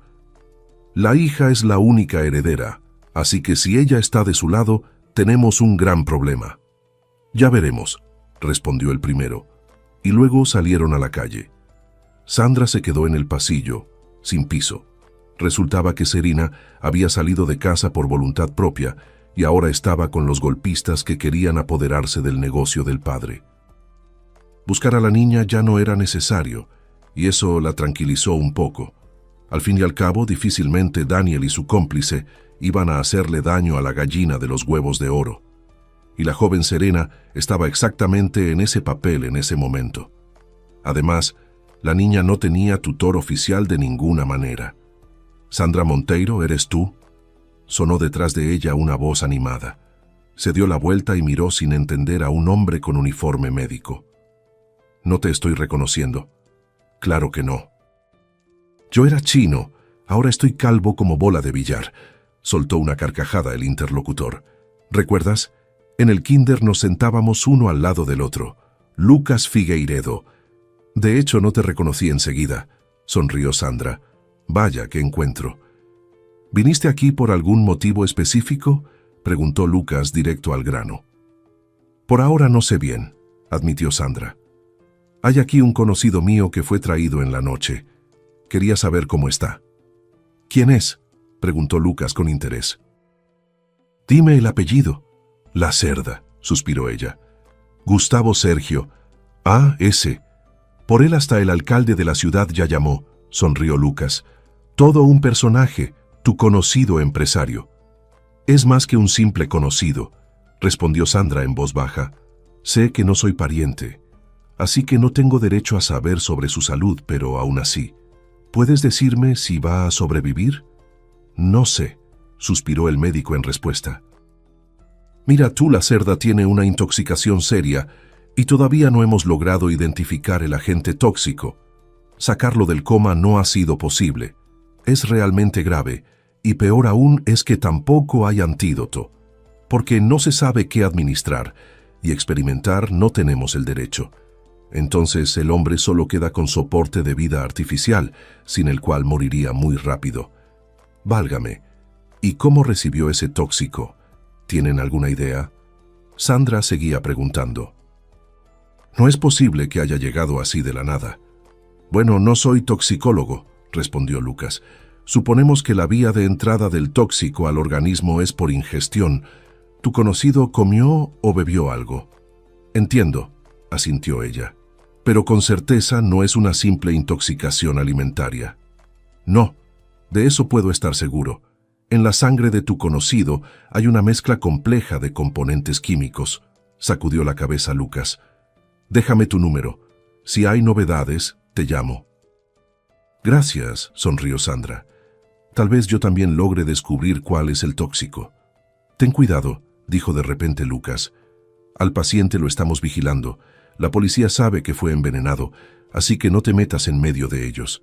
La hija es la única heredera, así que si ella está de su lado, tenemos un gran problema. Ya veremos, respondió el primero, y luego salieron a la calle. Sandra se quedó en el pasillo, sin piso. Resultaba que Serena había salido de casa por voluntad propia y ahora estaba con los golpistas que querían apoderarse del negocio del padre. Buscar a la niña ya no era necesario, y eso la tranquilizó un poco. Al fin y al cabo, difícilmente Daniel y su cómplice iban a hacerle daño a la gallina de los huevos de oro. Y la joven Serena estaba exactamente en ese papel en ese momento. Además, la niña no tenía tutor oficial de ninguna manera. «Sandra Monteiro, ¿eres tú?», sonó detrás de ella una voz animada. Se dio la vuelta y miró sin entender a un hombre con uniforme médico. «No te estoy reconociendo». «Claro que no». «Yo era chino, ahora estoy calvo como bola de billar», soltó una carcajada el interlocutor. «¿Recuerdas? En el kinder nos sentábamos uno al lado del otro. Lucas Figueiredo. De hecho, no te reconocí enseguida», sonrió Sandra. «Vaya, qué encuentro». «¿Viniste aquí por algún motivo específico?», preguntó Lucas directo al grano. «Por ahora no sé bien», admitió Sandra. «Hay aquí un conocido mío que fue traído en la noche. Quería saber cómo está». «¿Quién es?», preguntó Lucas con interés. «Dime el apellido». «Lacerda», suspiró ella. «Gustavo Sergio. Ah, ese. Por él hasta el alcalde de la ciudad ya llamó», sonrió Lucas. «Todo un personaje, tu conocido empresario». «Es más que un simple conocido», respondió Sandra en voz baja. «Sé que no soy pariente, así que no tengo derecho a saber sobre su salud, pero aún así. ¿Puedes decirme si va a sobrevivir?» «No sé», suspiró el médico en respuesta. «Mira tú, Lacerda tiene una intoxicación seria y todavía no hemos logrado identificar el agente tóxico. Sacarlo del coma no ha sido posible. Es realmente grave, y peor aún es que tampoco hay antídoto, porque no se sabe qué administrar, y experimentar no tenemos el derecho. Entonces el hombre solo queda con soporte de vida artificial, sin el cual moriría muy rápido. Válgame, ¿y cómo recibió ese tóxico? ¿Tienen alguna idea?». Sandra seguía preguntando. «No es posible que haya llegado así de la nada». «Bueno, no soy toxicólogo», respondió Lucas. «Suponemos que la vía de entrada del tóxico al organismo es por ingestión. ¿Tu conocido comió o bebió algo?». «Entiendo», asintió ella. «Pero con certeza no es una simple intoxicación alimentaria». «No, de eso puedo estar seguro. En la sangre de tu conocido hay una mezcla compleja de componentes químicos», sacudió la cabeza Lucas. «Déjame tu número. Si hay novedades, te llamo. Gracias, sonrió Sandra. Tal vez yo también logre descubrir cuál es el tóxico. Ten cuidado, dijo de repente Lucas. Al paciente lo estamos vigilando. La policía sabe que fue envenenado, así que no te metas en medio de ellos.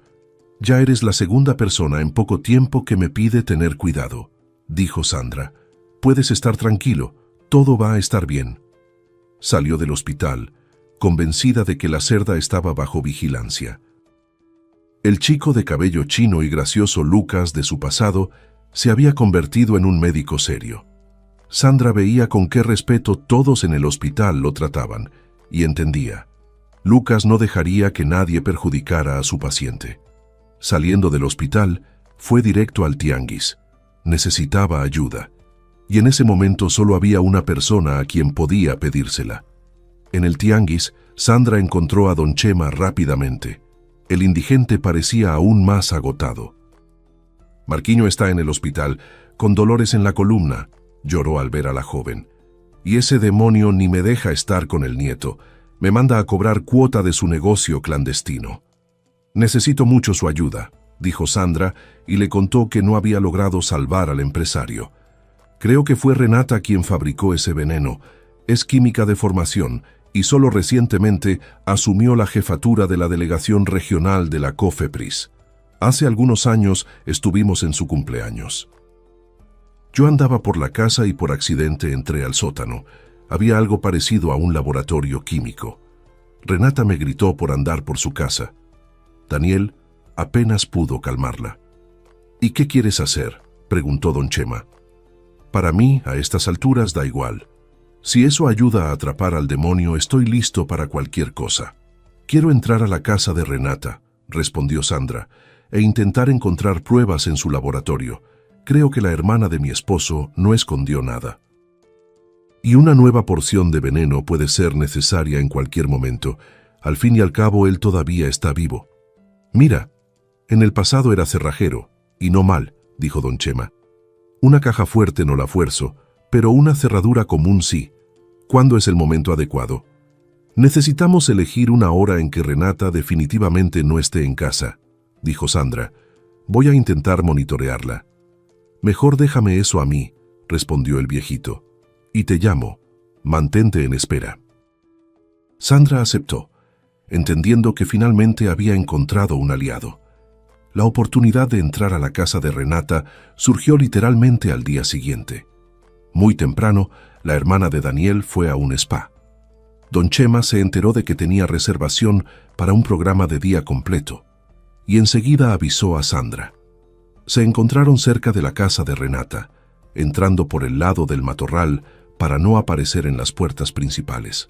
Ya eres la segunda persona en poco tiempo que me pide tener cuidado, dijo Sandra. Puedes estar tranquilo, todo va a estar bien. Salió del hospital, convencida de que la cerda estaba bajo vigilancia. El chico de cabello chino y gracioso Lucas de su pasado se había convertido en un médico serio. Sandra veía con qué respeto todos en el hospital lo trataban y entendía. Lucas no dejaría que nadie perjudicara a su paciente. Saliendo del hospital, fue directo al tianguis. Necesitaba ayuda. Y en ese momento solo había una persona a quien podía pedírsela. En el tianguis, Sandra encontró a don Chema rápidamente. El indigente parecía aún más agotado. Marquiño está en el hospital, con dolores en la columna, lloró al ver a la joven. Y ese demonio ni me deja estar con el nieto. Me manda a cobrar cuota de su negocio clandestino. Necesito mucho su ayuda, dijo Sandra, y le contó que no había logrado salvar al empresario. Creo que fue Renata quien fabricó ese veneno. Es química de formación y solo recientemente asumió la jefatura de la delegación regional de la COFEPRIS. Hace algunos años estuvimos en su cumpleaños. Yo andaba por la casa y por accidente entré al sótano. Había algo parecido a un laboratorio químico. Renata me gritó por andar por su casa. Daniel apenas pudo calmarla. ¿Y qué quieres hacer?, preguntó don Chema. Para mí, a estas alturas, da igual. Si eso ayuda a atrapar al demonio, estoy listo para cualquier cosa. Quiero entrar a la casa de Renata, respondió Sandra, e intentar encontrar pruebas en su laboratorio. Creo que la hermana de mi esposo no escondió nada. Y una nueva porción de veneno puede ser necesaria en cualquier momento. Al fin y al cabo, él todavía está vivo. Mira, en el pasado era cerrajero, y no mal, dijo don Chema. Una caja fuerte no la fuerzo, pero una cerradura común sí. ¿Cuándo es el momento adecuado? Necesitamos elegir una hora en que Renata definitivamente no esté en casa, dijo Sandra. Voy a intentar monitorearla. Mejor déjame eso a mí, respondió el viejito. Y te llamo. Mantente en espera. Sandra aceptó, entendiendo que finalmente había encontrado un aliado. La oportunidad de entrar a la casa de Renata surgió literalmente al día siguiente. Muy temprano, la hermana de Daniel fue a un spa. Don Chema se enteró de que tenía reservación para un programa de día completo y enseguida avisó a Sandra. Se encontraron cerca de la casa de Renata, entrando por el lado del matorral para no aparecer en las puertas principales.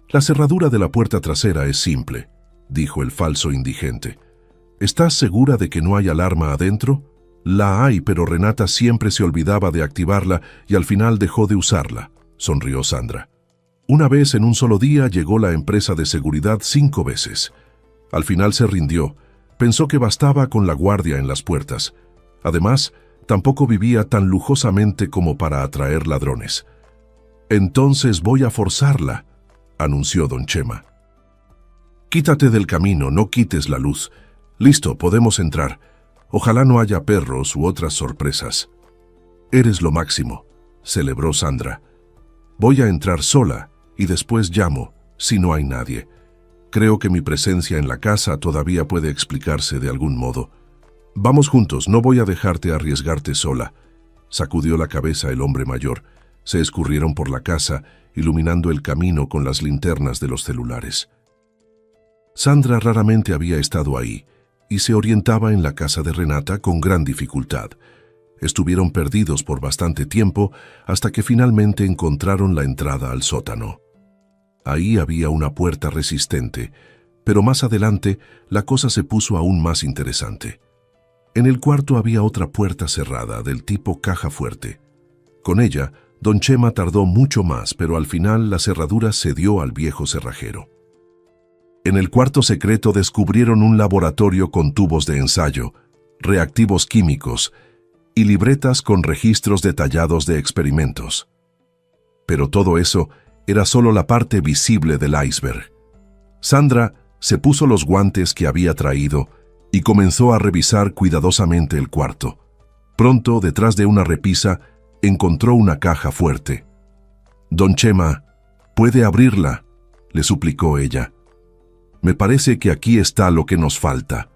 La cerradura de la puerta trasera es simple, dijo el falso indigente. ¿Estás segura de que no hay alarma adentro? La hay, pero Renata siempre se olvidaba de activarla y al final dejó de usarla, sonrió Sandra. Una vez en un solo día llegó la empresa de seguridad 5 veces. Al final se rindió. Pensó que bastaba con la guardia en las puertas. Además, tampoco vivía tan lujosamente como para atraer ladrones. Entonces voy a forzarla, anunció don Chema. Quítate del camino, no quites la luz. Listo, podemos entrar. Ojalá no haya perros u otras sorpresas. Eres lo máximo, celebró Sandra. Voy a entrar sola y después llamo, si no hay nadie. Creo que mi presencia en la casa todavía puede explicarse de algún modo. Vamos juntos, no voy a dejarte arriesgarte sola. Sacudió la cabeza el hombre mayor. Se escurrieron por la casa, iluminando el camino con las linternas de los celulares. Sandra raramente había estado ahí y se orientaba en la casa de Renata con gran dificultad. Estuvieron perdidos por bastante tiempo hasta que finalmente encontraron la entrada al sótano. Ahí había una puerta resistente, pero más adelante la cosa se puso aún más interesante. En el cuarto había otra puerta cerrada del tipo caja fuerte. Con ella, don Chema tardó mucho más, pero al final la cerradura cedió al viejo cerrajero. En el cuarto secreto descubrieron un laboratorio con tubos de ensayo, reactivos químicos y libretas con registros detallados de experimentos. Pero todo eso era solo la parte visible del iceberg. Sandra se puso los guantes que había traído y comenzó a revisar cuidadosamente el cuarto. Pronto, detrás de una repisa, encontró una caja fuerte. «Don Chema, ¿puede abrirla?», le suplicó ella. «Me parece que aquí está lo que nos falta».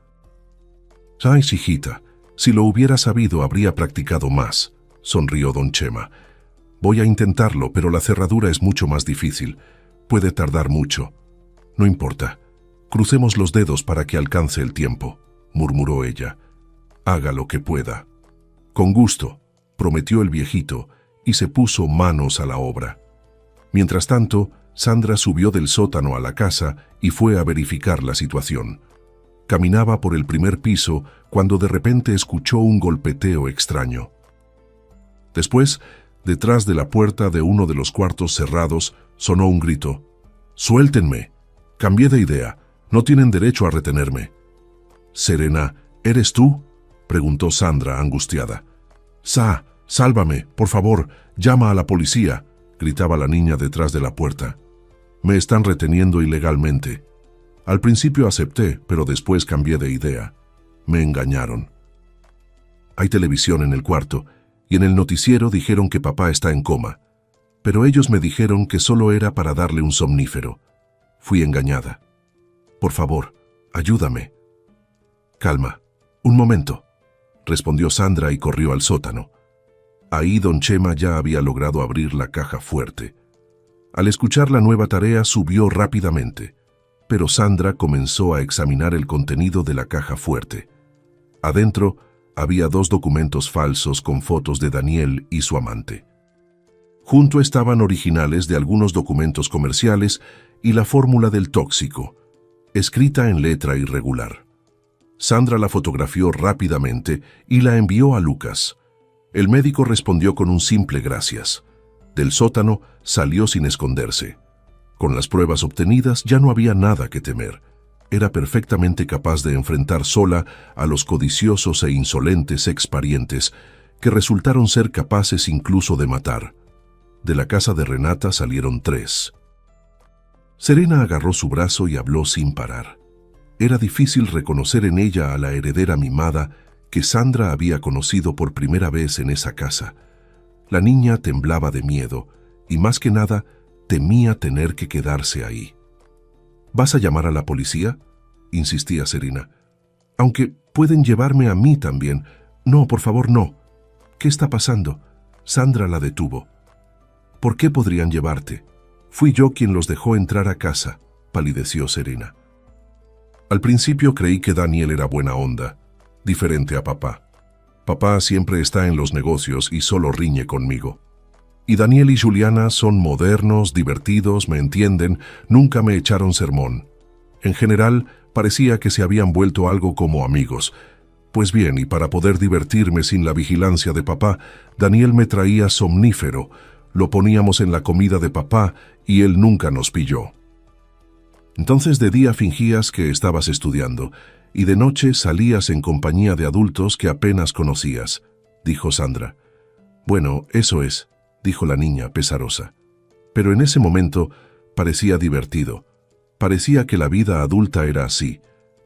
«Ay, hijita, si lo hubiera sabido habría practicado más», sonrió don Chema. «Voy a intentarlo, pero la cerradura es mucho más difícil. Puede tardar mucho». «No importa. Crucemos los dedos para que alcance el tiempo», murmuró ella. «Haga lo que pueda». «Con gusto», prometió el viejito, y se puso manos a la obra. Mientras tanto, Sandra subió del sótano a la casa y fue a verificar la situación. Caminaba por el primer piso cuando de repente escuchó un golpeteo extraño. Después, detrás de la puerta de uno de los cuartos cerrados, sonó un grito. «¡Suéltenme! Cambié de idea. No tienen derecho a retenerme». «Serena, ¿eres tú?», preguntó Sandra, angustiada. «Sálvame, por favor, llama a la policía», gritaba la niña detrás de la puerta. «Me están reteniendo ilegalmente. Al principio acepté, pero después cambié de idea. Me engañaron». Hay televisión en el cuarto, y en el noticiero dijeron que papá está en coma. Pero ellos me dijeron que solo era para darle un somnífero. Fui engañada. «Por favor, ayúdame». «Calma, un momento», respondió Sandra y corrió al sótano. Ahí don Chema ya había logrado abrir la caja fuerte. Al escuchar la nueva tarea subió rápidamente, pero Sandra comenzó a examinar el contenido de la caja fuerte. Adentro había 2 documentos falsos con fotos de Daniel y su amante. Junto estaban originales de algunos documentos comerciales y la fórmula del tóxico, escrita en letra irregular. Sandra la fotografió rápidamente y la envió a Lucas. El médico respondió con un simple gracias. Del sótano salió sin esconderse. Con las pruebas obtenidas ya no había nada que temer. Era perfectamente capaz de enfrentar sola a los codiciosos e insolentes exparientes que resultaron ser capaces incluso de matar. De la casa de Renata salieron 3. Serena agarró su brazo y habló sin parar. Era difícil reconocer en ella a la heredera mimada que Sandra había conocido por primera vez en esa casa. La niña temblaba de miedo y, más que nada, temía tener que quedarse ahí. «¿Vas a llamar a la policía?», insistía Serena. «Aunque pueden llevarme a mí también». «No, por favor, no». «¿Qué está pasando?». Sandra la detuvo. «¿Por qué podrían llevarte? Fui yo quien los dejó entrar a casa», palideció Serena. «Al principio creí que Daniel era buena onda, diferente a papá. Papá siempre está en los negocios y solo riñe conmigo. Y Daniel y Juliana son modernos, divertidos, me entienden, nunca me echaron sermón. En general, parecía que se habían vuelto algo como amigos. Pues bien, y para poder divertirme sin la vigilancia de papá, Daniel me traía somnífero, lo poníamos en la comida de papá y él nunca nos pilló. Entonces de día fingías que estabas estudiando y de noche salías en compañía de adultos que apenas conocías», dijo Sandra. «Bueno, eso es», dijo la niña pesarosa. Pero en ese momento parecía divertido. Parecía que la vida adulta era así,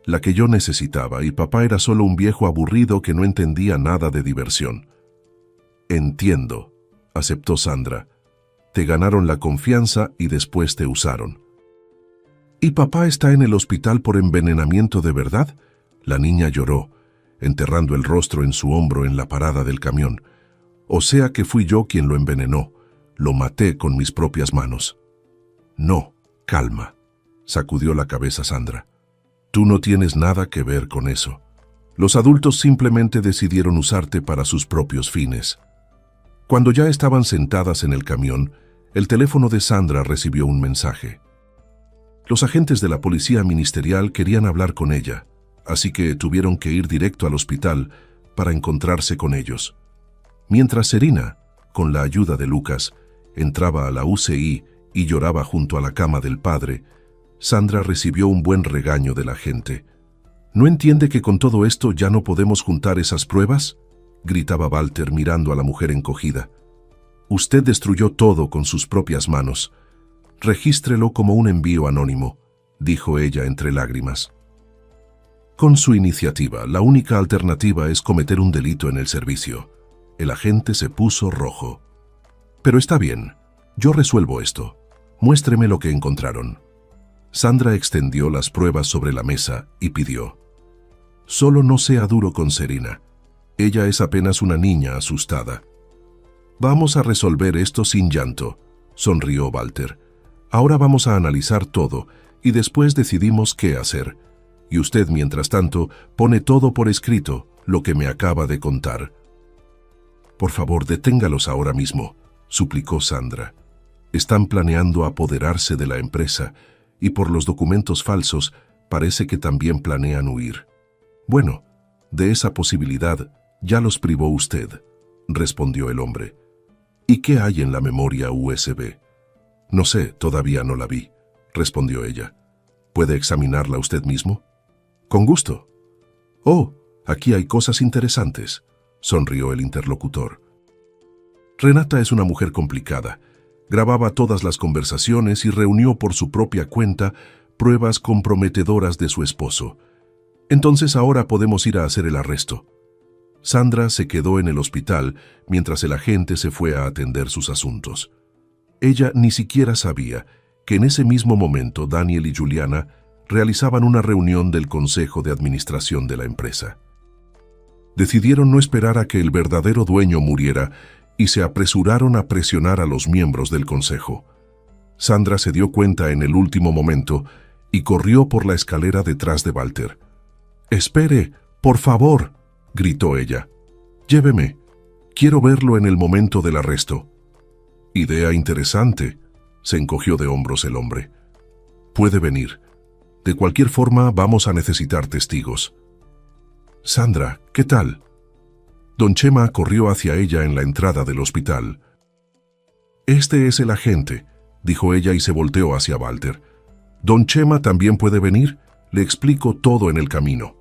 la que yo necesitaba, y papá era solo un viejo aburrido que no entendía nada de diversión. «Entiendo», aceptó Sandra. «Te ganaron la confianza y después te usaron». «¿Y papá está en el hospital por envenenamiento de verdad?», la niña lloró, enterrando el rostro en su hombro en la parada del camión. «O sea que fui yo quien lo envenenó. Lo maté con mis propias manos». «No, calma», sacudió la cabeza Sandra. «Tú no tienes nada que ver con eso. Los adultos simplemente decidieron usarte para sus propios fines». Cuando ya estaban sentadas en el camión, el teléfono de Sandra recibió un mensaje. Los agentes de la policía ministerial querían hablar con ella, así que tuvieron que ir directo al hospital para encontrarse con ellos. Mientras Serena, con la ayuda de Lucas, entraba a la UCI y lloraba junto a la cama del padre, Sandra recibió un buen regaño de la gente. «¿No entiende que con todo esto ya no podemos juntar esas pruebas?», gritaba Walter mirando a la mujer encogida. «Usted destruyó todo con sus propias manos. Regístrelo como un envío anónimo. dijo ella entre lágrimas. Con su iniciativa, la única alternativa es cometer un delito en el servicio. El agente se puso rojo. Pero está bien, yo resuelvo esto. Muéstreme lo que encontraron. Sandra extendió las pruebas sobre la mesa y pidió: solo no sea duro con Serena. Ella es apenas una niña asustada. Vamos a resolver esto sin llanto, sonrió Walter. Ahora vamos a analizar todo y después decidimos qué hacer. Y usted, mientras tanto, pone todo por escrito, lo que me acaba de contar. Por favor, deténgalos ahora mismo, suplicó Sandra. Están planeando apoderarse de la empresa y por los documentos falsos parece que también planean huir. Bueno, de esa posibilidad ya los privó usted, respondió el hombre. ¿Y qué hay en la memoria USB? No sé, todavía no la vi, respondió ella. ¿Puede examinarla usted mismo? Con gusto. Oh, aquí hay cosas interesantes, sonrió el interlocutor. Renata es una mujer complicada. Grababa todas las conversaciones y reunió por su propia cuenta pruebas comprometedoras de su esposo. Entonces ahora podemos ir a hacer el arresto. Sandra se quedó en el hospital mientras el agente se fue a atender sus asuntos. Ella ni siquiera sabía que en ese mismo momento Daniel y Juliana realizaban una reunión del consejo de administración de la empresa. Decidieron no esperar a que el verdadero dueño muriera y se apresuraron a presionar a los miembros del consejo. Sandra se dio cuenta en el último momento y corrió por la escalera detrás de Walter. «Espere, por favor», gritó ella. «Lléveme. Quiero verlo en el momento del arresto». «Idea interesante», se encogió de hombros el hombre. «Puede venir. De cualquier forma, vamos a necesitar testigos». «Sandra, ¿qué tal?» Don Chema corrió hacia ella en la entrada del hospital. «Este es el agente», dijo ella y se volteó hacia Walter. «Don Chema también puede venir. Le explico todo en el camino».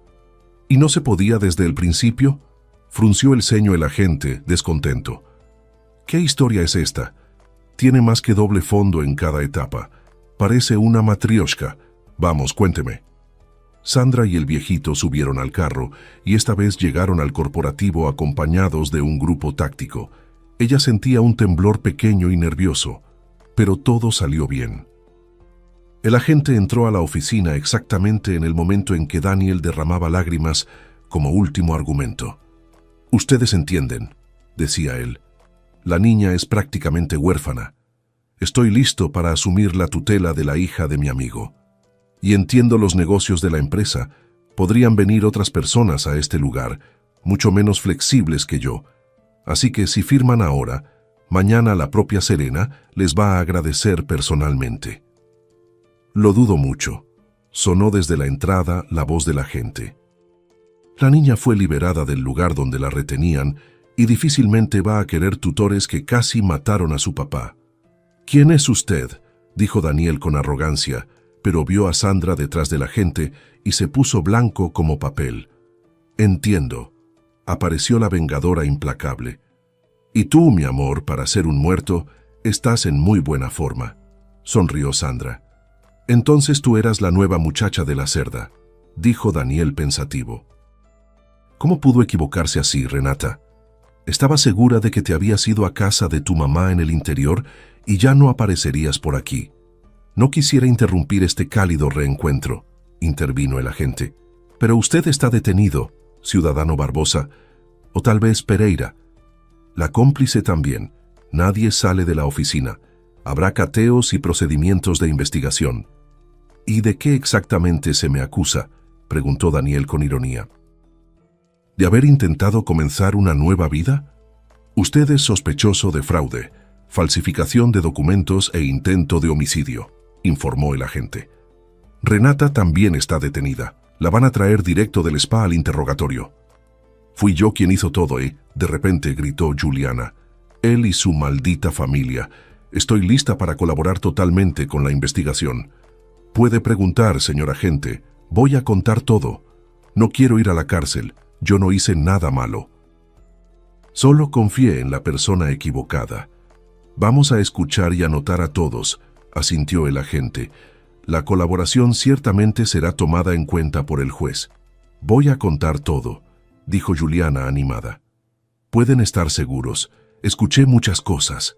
«¿Y no se podía desde el principio?», frunció el ceño el agente, descontento. «¿Qué historia es esta? Tiene más que doble fondo en cada etapa. Parece una matrioshka. Vamos, cuénteme». Sandra y el viejito subieron al carro y esta vez llegaron al corporativo acompañados de un grupo táctico. Ella sentía un temblor pequeño y nervioso, pero todo salió bien. El agente entró a la oficina exactamente en el momento en que Daniel derramaba lágrimas como último argumento. «Ustedes entienden», decía él. «La niña es prácticamente huérfana. Estoy listo para asumir la tutela de la hija de mi amigo. Y entiendo los negocios de la empresa. Podrían venir otras personas a este lugar, mucho menos flexibles que yo. Así que si firman ahora, mañana la propia Serena les va a agradecer personalmente». «Lo dudo mucho», sonó desde la entrada la voz del agente. «La niña fue liberada del lugar donde la retenían y difícilmente va a querer tutores que casi mataron a su papá». «¿Quién es usted?», dijo Daniel con arrogancia, pero vio a Sandra detrás del agente y se puso blanco como papel. «Entiendo», apareció la vengadora implacable. «Y tú, mi amor, para ser un muerto, estás en muy buena forma», sonrió Sandra. «Entonces tú eras la nueva muchacha de la cerda», dijo Daniel pensativo. «¿Cómo pudo equivocarse así, Renata? Estaba segura de que te habías ido a casa de tu mamá en el interior y ya no aparecerías por aquí. No quisiera interrumpir este cálido reencuentro», intervino el agente. «Pero usted está detenido, ciudadano Barbosa, o tal vez Pereira. La cómplice también. Nadie sale de la oficina. Habrá cateos y procedimientos de investigación». «¿Y de qué exactamente se me acusa?», preguntó Daniel con ironía. «¿De haber intentado comenzar una nueva vida? Usted es sospechoso de fraude, falsificación de documentos e intento de homicidio», informó el agente. «Renata también está detenida. La van a traer directo del spa al interrogatorio». «Fui yo quien hizo todo, ¿eh?», de repente gritó Juliana. «Él y su maldita familia. Estoy lista para colaborar totalmente con la investigación». «Puede preguntar, señor agente. Voy a contar todo. No quiero ir a la cárcel. Yo no hice nada malo». «Solo confié en la persona equivocada. Vamos a escuchar y anotar a todos», asintió el agente. La colaboración ciertamente será tomada en cuenta por el juez. Voy a contar todo, dijo Juliana animada. Pueden estar seguros, escuché muchas cosas.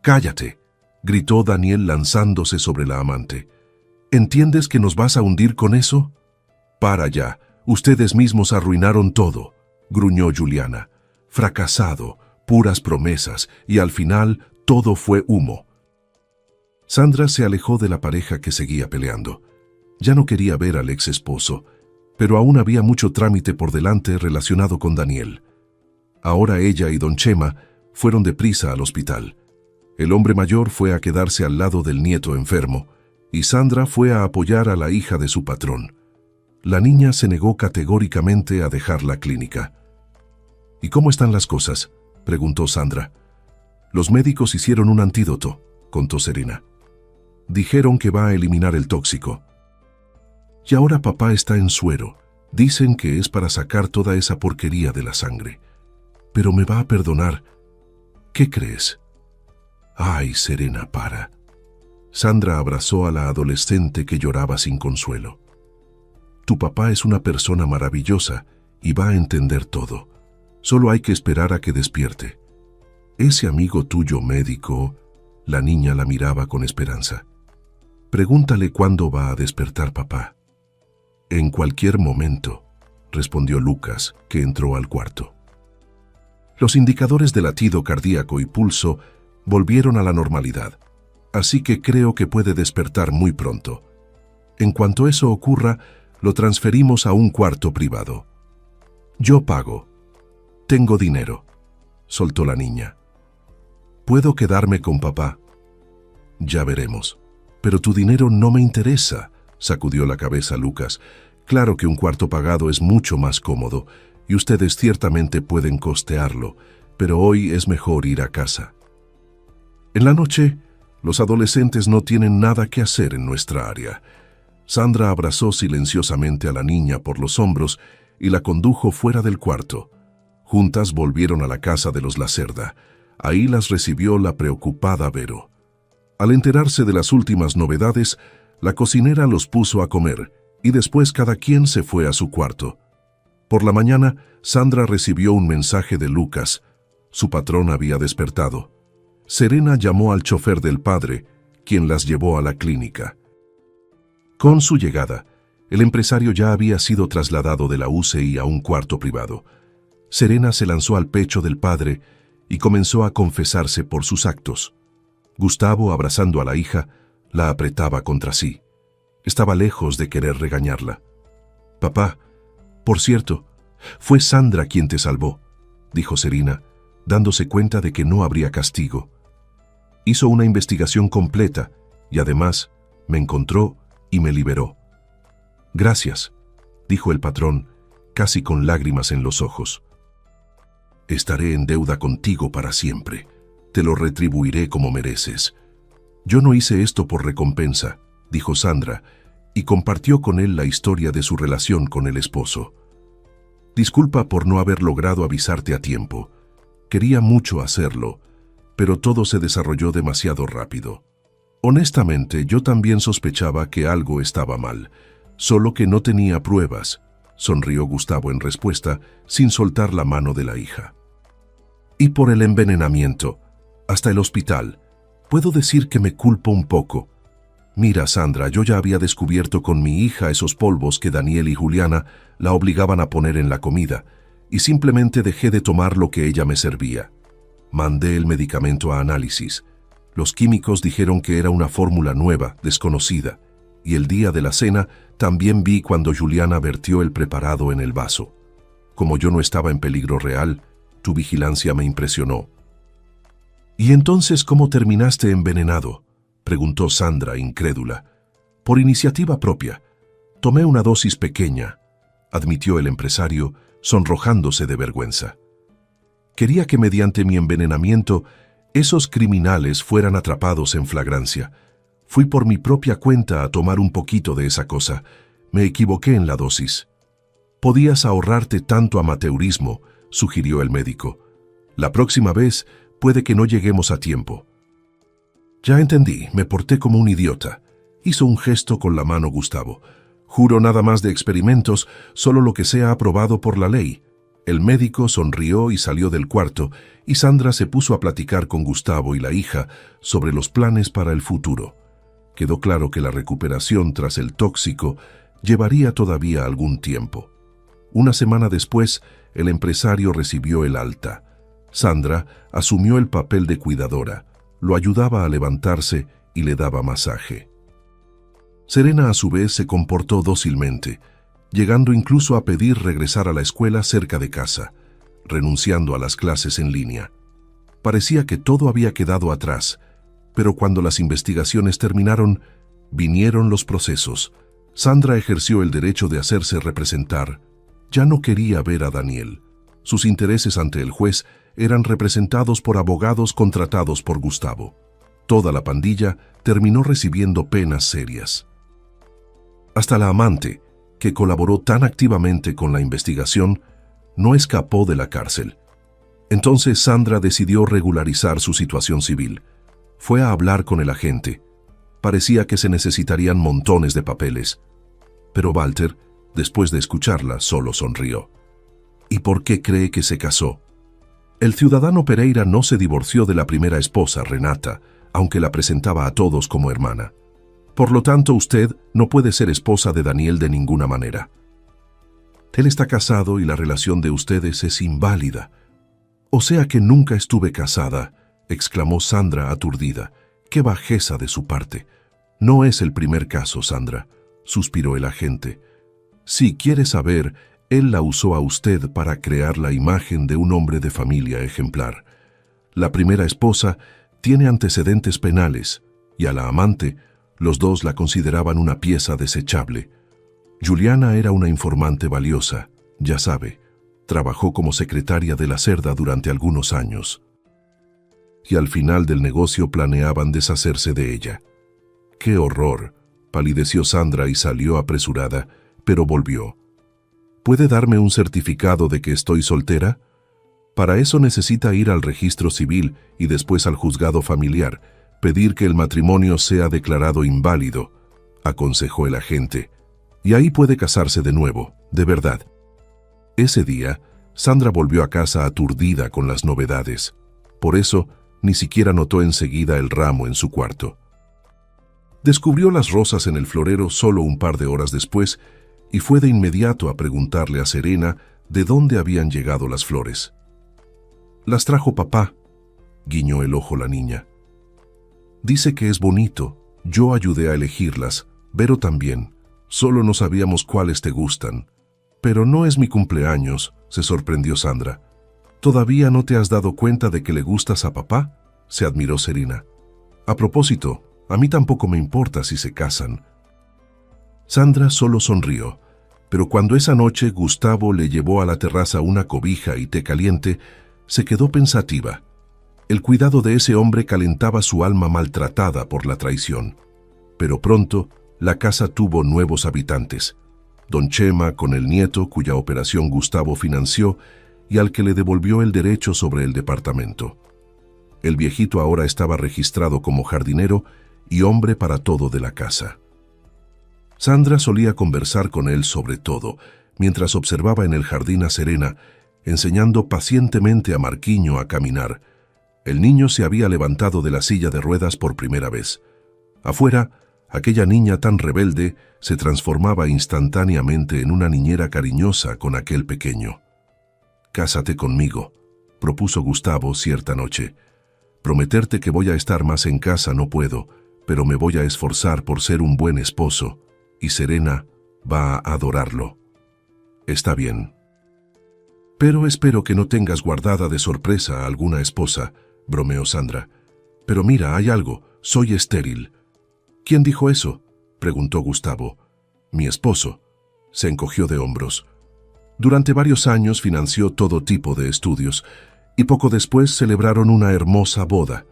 Cállate, gritó Daniel lanzándose sobre la amante. ¿Entiendes que nos vas a hundir con eso? Para ya, ustedes mismos arruinaron todo, gruñó Juliana. Fracasado, puras promesas, y al final todo fue humo. Sandra se alejó de la pareja que seguía peleando. Ya no quería ver al ex esposo, pero aún había mucho trámite por delante relacionado con Daniel. Ahora ella y don Chema fueron deprisa al hospital. El hombre mayor fue a quedarse al lado del nieto enfermo, y Sandra fue a apoyar a la hija de su patrón. La niña se negó categóricamente a dejar la clínica. ¿Y cómo están las cosas?, preguntó Sandra. Los médicos hicieron un antídoto, contó Serena. Dijeron que va a eliminar el tóxico. Y ahora papá está en suero. Dicen que es para sacar toda esa porquería de la sangre. Pero me va a perdonar. ¿Qué crees? Ay, Serena, para. Sandra abrazó a la adolescente que lloraba sin consuelo. Tu papá es una persona maravillosa y va a entender todo. Solo hay que esperar a que despierte. Ese amigo tuyo médico, la niña la miraba con esperanza. Pregúntale cuándo va a despertar papá. En cualquier momento, respondió Lucas, que entró al cuarto. Los indicadores de latido cardíaco y pulso volvieron a la normalidad, así que creo que puede despertar muy pronto. En cuanto eso ocurra, lo transferimos a un cuarto privado. Yo pago. Tengo dinero, soltó la niña. ¿Puedo quedarme con papá? Ya veremos. Pero tu dinero no me interesa, sacudió la cabeza Lucas. Claro que un cuarto pagado es mucho más cómodo, y ustedes ciertamente pueden costearlo, pero hoy es mejor ir a casa. En la noche, los adolescentes no tienen nada que hacer en nuestra área. Sandra abrazó silenciosamente a la niña por los hombros y la condujo fuera del cuarto. Juntas volvieron a la casa de los Lacerda. Ahí las recibió la preocupada Vero. Al enterarse de las últimas novedades, la cocinera los puso a comer y después cada quien se fue a su cuarto. Por la mañana, Sandra recibió un mensaje de Lucas. Su patrón había despertado. Serena llamó al chofer del padre, quien las llevó a la clínica. Con su llegada, el empresario ya había sido trasladado de la UCI a un cuarto privado. Serena se lanzó al pecho del padre y comenzó a confesarse por sus actos. Gustavo, abrazando a la hija, la apretaba contra sí. Estaba lejos de querer regañarla. «Papá, por cierto, fue Sandra quien te salvó», dijo Serena, dándose cuenta de que no habría castigo. Hizo una investigación completa y además me encontró y me liberó. «Gracias», dijo el patrón, casi con lágrimas en los ojos. «Estaré en deuda contigo para siempre. Te lo retribuiré como mereces». «Yo no hice esto por recompensa», dijo Sandra, y compartió con él la historia de su relación con el esposo. «Disculpa por no haber logrado avisarte a tiempo. Quería mucho hacerlo, pero todo se desarrolló demasiado rápido. Honestamente, yo también sospechaba que algo estaba mal, solo que no tenía pruebas», sonrió Gustavo en respuesta, sin soltar la mano de la hija. «Y por el envenenamiento, hasta el hospital, puedo decir que me culpo un poco. Mira, Sandra, yo ya había descubierto con mi hija esos polvos que Daniel y Juliana la obligaban a poner en la comida, y simplemente dejé de tomar lo que ella me servía. Mandé el medicamento a análisis. Los químicos dijeron que era una fórmula nueva, desconocida, y el día de la cena también vi cuando Juliana vertió el preparado en el vaso. Como yo no estaba en peligro real, tu vigilancia me impresionó». «¿Y entonces cómo terminaste envenenado?», preguntó Sandra, incrédula. «Por iniciativa propia. Tomé una dosis pequeña», admitió el empresario, sonrojándose de vergüenza. «Quería que mediante mi envenenamiento esos criminales fueran atrapados en flagrancia. Fui por mi propia cuenta a tomar un poquito de esa cosa. Me equivoqué en la dosis». «Podías ahorrarte tanto amateurismo», sugirió el médico. «La próxima vez puede que no lleguemos a tiempo». «Ya entendí, me porté como un idiota. Hizo un gesto con la mano Gustavo. Juro nada más de experimentos, solo lo que sea aprobado por la ley. El médico sonrió y salió del cuarto, y Sandra se puso a platicar con Gustavo y la hija sobre los planes para el futuro. Quedó claro que la recuperación tras el tóxico llevaría todavía algún tiempo. Una semana después, el empresario recibió el alta. Sandra asumió el papel de cuidadora, lo ayudaba a levantarse y le daba masaje. Serena, a su vez, se comportó dócilmente, llegando incluso a pedir regresar a la escuela cerca de casa, renunciando a las clases en línea. Parecía que todo había quedado atrás, pero cuando las investigaciones terminaron, vinieron los procesos. Sandra ejerció el derecho de hacerse representar. Ya no quería ver a Daniel. Sus intereses ante el juez eran representados por abogados contratados por Gustavo. Toda la pandilla terminó recibiendo penas serias. Hasta la amante, que colaboró tan activamente con la investigación, no escapó de la cárcel. Entonces Sandra decidió regularizar su situación civil. Fue a hablar con el agente. Parecía que se necesitarían montones de papeles. Pero Walter, después de escucharla, solo sonrió. ¿Y por qué cree que se casó? El ciudadano Pereira no se divorció de la primera esposa, Renata, aunque la presentaba a todos como hermana. Por lo tanto, usted no puede ser esposa de Daniel de ninguna manera. Él está casado y la relación de ustedes es inválida. O sea que nunca estuve casada, exclamó Sandra aturdida. ¡Qué bajeza de su parte! No es el primer caso, Sandra, suspiró el agente. Si quiere saber, él la usó a usted para crear la imagen de un hombre de familia ejemplar. La primera esposa tiene antecedentes penales y a la amante, los dos la consideraban una pieza desechable. Juliana era una informante valiosa, ya sabe, trabajó como secretaria de la Cerda durante algunos años. Y al final del negocio planeaban deshacerse de ella. ¡Qué horror!, palideció Sandra y salió apresurada, pero volvió. ¿Puede darme un certificado de que estoy soltera? Para eso necesita ir al registro civil y después al juzgado familiar, pedir que el matrimonio sea declarado inválido, aconsejó el agente. Y ahí puede casarse de nuevo, de verdad. Ese día, Sandra volvió a casa aturdida con las novedades. Por eso, ni siquiera notó enseguida el ramo en su cuarto. Descubrió las rosas en el florero solo un par de horas después y fue de inmediato a preguntarle a Serena de dónde habían llegado las flores. «Las trajo papá», guiñó el ojo la niña. «Dice que es bonito. Yo ayudé a elegirlas, Vero también. Solo no sabíamos cuáles te gustan». «Pero no es mi cumpleaños», se sorprendió Sandra. «¿Todavía no te has dado cuenta de que le gustas a papá?», se admiró Serena. «A propósito, a mí tampoco me importa si se casan». Sandra solo sonrió, pero cuando esa noche Gustavo le llevó a la terraza una cobija y té caliente, se quedó pensativa. El cuidado de ese hombre calentaba su alma maltratada por la traición. Pero pronto, la casa tuvo nuevos habitantes. Don Chema con el nieto, cuya operación Gustavo financió, y al que le devolvió el derecho sobre el departamento. El viejito ahora estaba registrado como jardinero y hombre para todo de la casa. Sandra solía conversar con él sobre todo, mientras observaba en el jardín a Serena, enseñando pacientemente a Marquiño a caminar. El niño se había levantado de la silla de ruedas por primera vez. Afuera, aquella niña tan rebelde se transformaba instantáneamente en una niñera cariñosa con aquel pequeño. «Cásate conmigo», propuso Gustavo cierta noche. «Prometerte que voy a estar más en casa no puedo, pero me voy a esforzar por ser un buen esposo, y Serena va a adorarlo». «Está bien». «Pero espero que no tengas guardada de sorpresa a alguna esposa», bromeó Sandra. «Pero mira, hay algo, soy estéril». «¿Quién dijo eso?», preguntó Gustavo. «Mi esposo». Se encogió de hombros. Durante varios años financió todo tipo de estudios, y poco después celebraron una hermosa boda.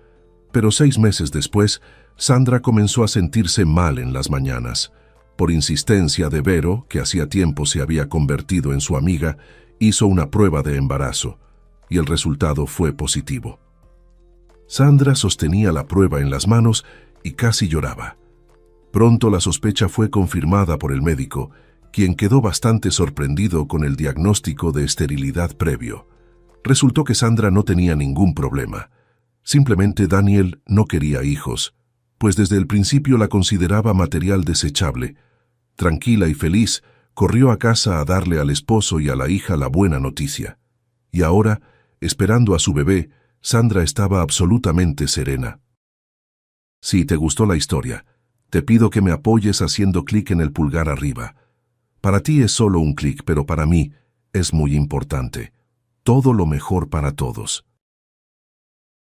Pero 6 meses después, Sandra comenzó a sentirse mal en las mañanas. Por insistencia de Vero, que hacía tiempo se había convertido en su amiga, hizo una prueba de embarazo, y el resultado fue positivo. Sandra sostenía la prueba en las manos y casi lloraba. Pronto la sospecha fue confirmada por el médico, quien quedó bastante sorprendido con el diagnóstico de esterilidad previo. Resultó que Sandra no tenía ningún problema. Simplemente Daniel no quería hijos, pues desde el principio la consideraba material desechable. Tranquila y feliz, corrió a casa a darle al esposo y a la hija la buena noticia. Y ahora, esperando a su bebé, Sandra estaba absolutamente serena. Si te gustó la historia, te pido que me apoyes haciendo clic en el pulgar arriba. Para ti es solo un clic, pero para mí es muy importante. Todo lo mejor para todos.